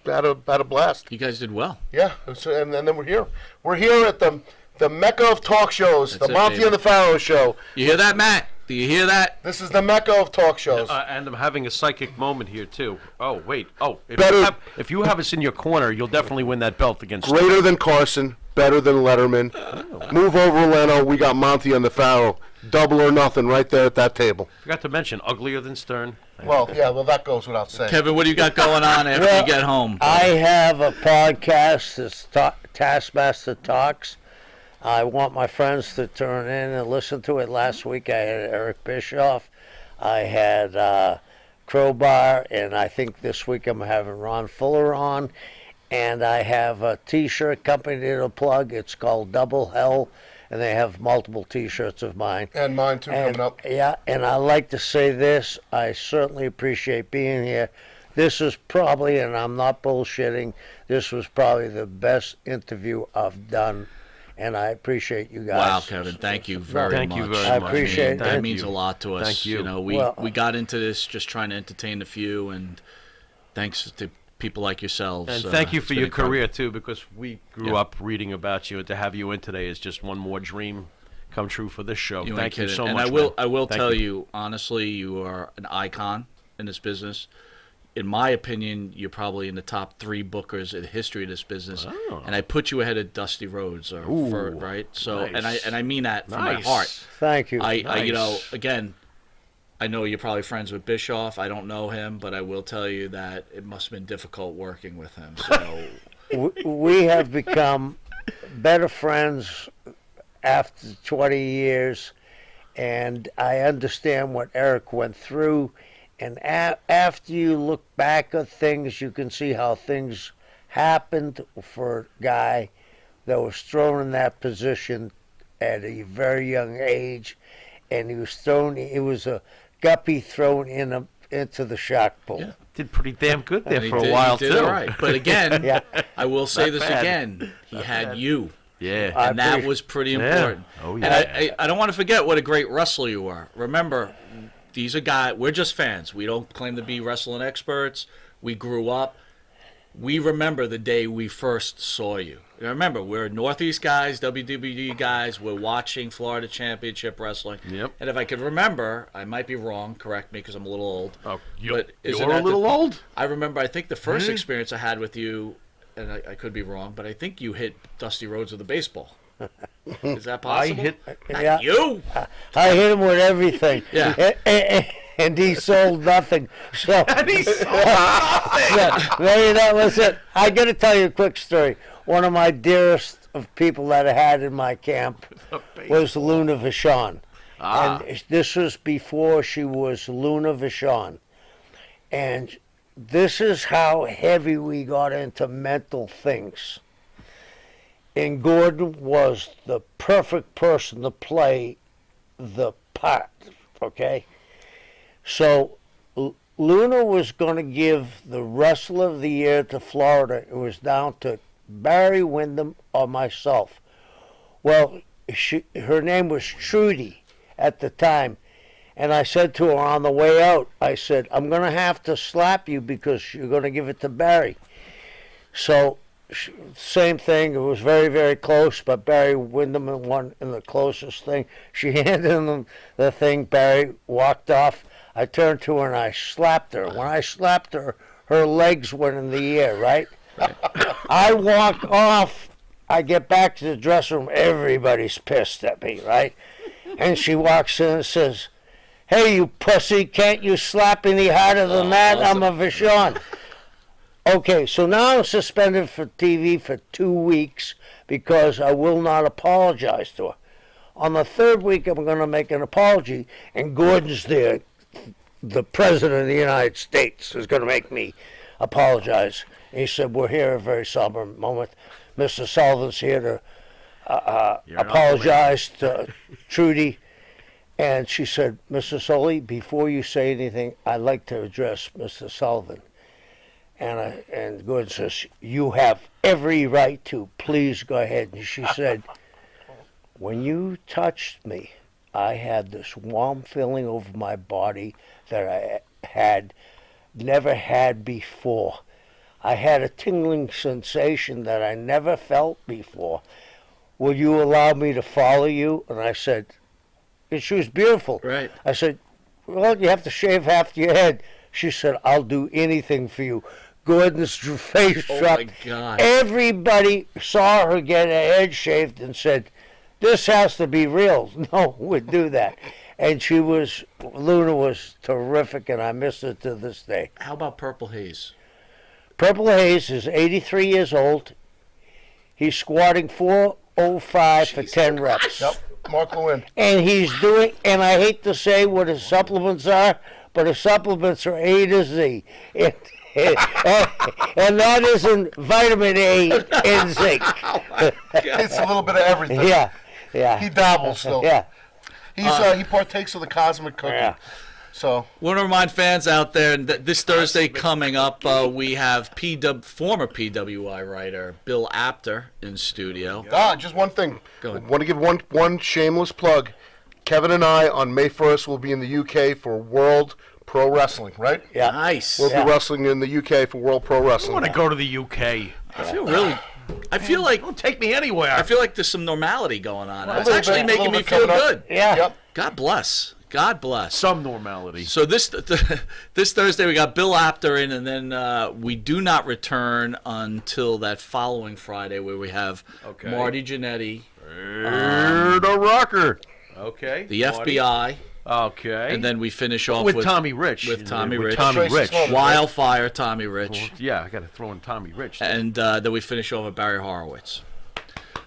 had a blast. You guys did well. Yeah, and then we're here. We're here at the Mecca of talk shows, the Monty and the Pharaoh show. You hear that, Matt? Do you hear that? This is the Mecca of talk shows. And I'm having a psychic moment here, too. Oh, wait. Oh, Better- if you have us in your corner, you'll definitely win that belt against Greater than Carson, better than Letterman. Move over, Leno. We got Monty and the Pharaoh. Double or nothing right there at that table. Forgot to mention, uglier than Stern. Well, that goes without saying. Kevin, what do you got going on after you get home? I have a podcast. It's Taskmaster Talks. I want my friends to turn in and listen to it. Last week I had Eric Bischoff. I had Crowbar. And I think this week I'm having Ron Fuller on. And I have a T-shirt company to plug. It's called Double Hell. And they have multiple T-shirts of mine. And mine, too, coming up. Yeah, and I like to say this. I certainly appreciate being here. This is probably, and I'm not bullshitting, this was probably the best interview I've done. And I appreciate you guys. Wow, Kevin, thank you very much. Thank you very much. I appreciate it. That means a lot to us. Thank you. You know, we got into this just trying to entertain a few, and thanks to people like yourselves. And thank you it's for been your incredible. career, too, because we grew up reading about you, and to have you in today is just one more dream come true for this show. You ain't Thank you kidding. so and much. I will Thank tell you, honestly, you are an icon in this business. In my opinion, you're probably in the top 3 bookers in the history of this business, and I put you ahead of Dusty Rhodes, right? So, nice. and I mean that from my Nice. heart. Thank you. I again, I know you're probably friends with Bischoff. I don't know him, but I will tell you that it must have been difficult working with him. So We have become better friends after 20 years, and I understand what Eric went through. And after you look back at things, you can see how things happened for a guy that was thrown in that position at a very young age, and he was thrown. It was a guppy thrown into the shark pool. Yeah. Did pretty damn good there And for a while he did too. all right. But again, Yeah. I will say Not this bad. again. He had you. Yeah. And that was pretty important. Oh, And yeah. I don't want to forget what a great wrestler you were. Remember, these are guys, we're just fans. We don't claim to be wrestling experts. We grew up. We remember the day we first saw you. Remember, we're Northeast guys, WWE guys. We're watching Florida Championship Wrestling. Yep. And if I could remember, I might be wrong. Correct me because I'm a little old. Oh, but isn't you're a that little old? I remember, I think the first Really? experience I had with you, and I could be wrong, but I think you hit Dusty Rhodes with a baseball. Is that possible? Not Yeah. you. I hit him with everything. Yeah. And he sold nothing. So, And he sold nothing. Maybe that was it. I got to tell you a quick story. One of my dearest of people that I had in my camp was Luna Vachon. And this was before she was Luna Vachon. And this is how heavy we got into mental things. And Gordon was the perfect person to play the part, okay? So Luna was going to give the Wrestler of the Year to Florida. It was down to Barry Windham or myself. Well, her name was Trudy at the time. And I said to her on the way out, I said, I'm going to have to slap you because you're going to give it to Barry. So, same thing. It was very, very close, but Barry Windham won in the closest thing. She handed him the thing. Barry walked off. I turned to her and I slapped her. When I slapped her, her legs went in the air, right? I walk off. I get back to the dressing room. Everybody's pissed at me, right? And she walks in and says, "Hey, you pussy, can't you slap any harder than that? I'm a Vachon." Okay, so now I'm suspended for TV for 2 weeks because I will not apologize to her. On the third week, I'm going to make an apology, and Gordon's there. The President of the United States is going to make me apologize. And he said, "We're here at a very somber moment. Mr. Sullivan's here to apologize to Trudy." And she said, "Mr. Sully, before you say anything, I'd like to address Mr. Sullivan." And Gordon says, "You have every right to. Please go ahead." And she said, "When you touched me, I had this warm feeling over my body that I had never had before. I had a tingling sensation that I never felt before. Will you allow me to follow you?" And I said, and she was beautiful. Right. I said, "Well, you have to shave half your head." She said, "I'll do anything for you." Gordon's face Oh, dropped. my God. Everybody saw her get her head shaved and said, "This has to be real." No one would do that. And Luna was terrific, and I miss her to this day. How about Purple Haze? Purple Haze is 83 years old. He's squatting 405 for 10 reps. Yep, Mark Lewin. And he's doing, and I hate to say what his supplements are, but his supplements are A to Z. And that isn't vitamin A and zinc. It's a little bit of everything. Yeah, yeah. He dabbles still. Yeah. He partakes of the cosmic cookie. Yeah. So Want to remind fans out there that this Thursday coming up, we have former PWI writer Bill Apter in studio. Just one thing. Go ahead. Want to give one shameless plug. Kevin and I on May 1st will be in the UK for World Pro Wrestling, right? Yeah. Nice. We'll be wrestling in the UK for World Pro I Wrestling. want to go to the UK. I feel like Don't take me anywhere. I feel like there's some normality going on. It's little actually bit- making little me bit feel coming up. good. Yeah. Yep. God bless. God bless. Some normality. So this Thursday we got Bill Apter in, and then we do not return until that following Friday where we have Marty Jannetty, The rocker. Okay. the Marty. FBI, Okay. and then we finish off with Tommy Rich. With Tommy With Rich. Tommy Tracy Rich. Smothers. Wildfire Tommy Rich, Yeah, I got to throw in Tommy Rich. and then we finish off with Barry Horowitz.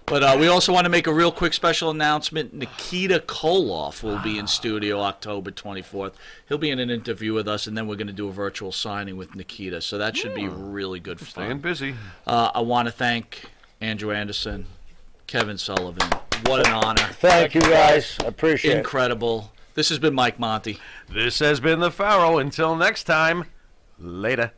But we also want to make a real quick special announcement. Nikita Koloff will be in studio October 24th. He'll be in an interview with us, and then we're going to do a virtual signing with Nikita. So that should be really good fun. Staying busy. I want to thank Andrew Anderson, Kevin Sullivan. What an honor. Thank you, guys. I appreciate it. Incredible. This has been Mike Monty. This has been the Pharaoh. Until next time, later.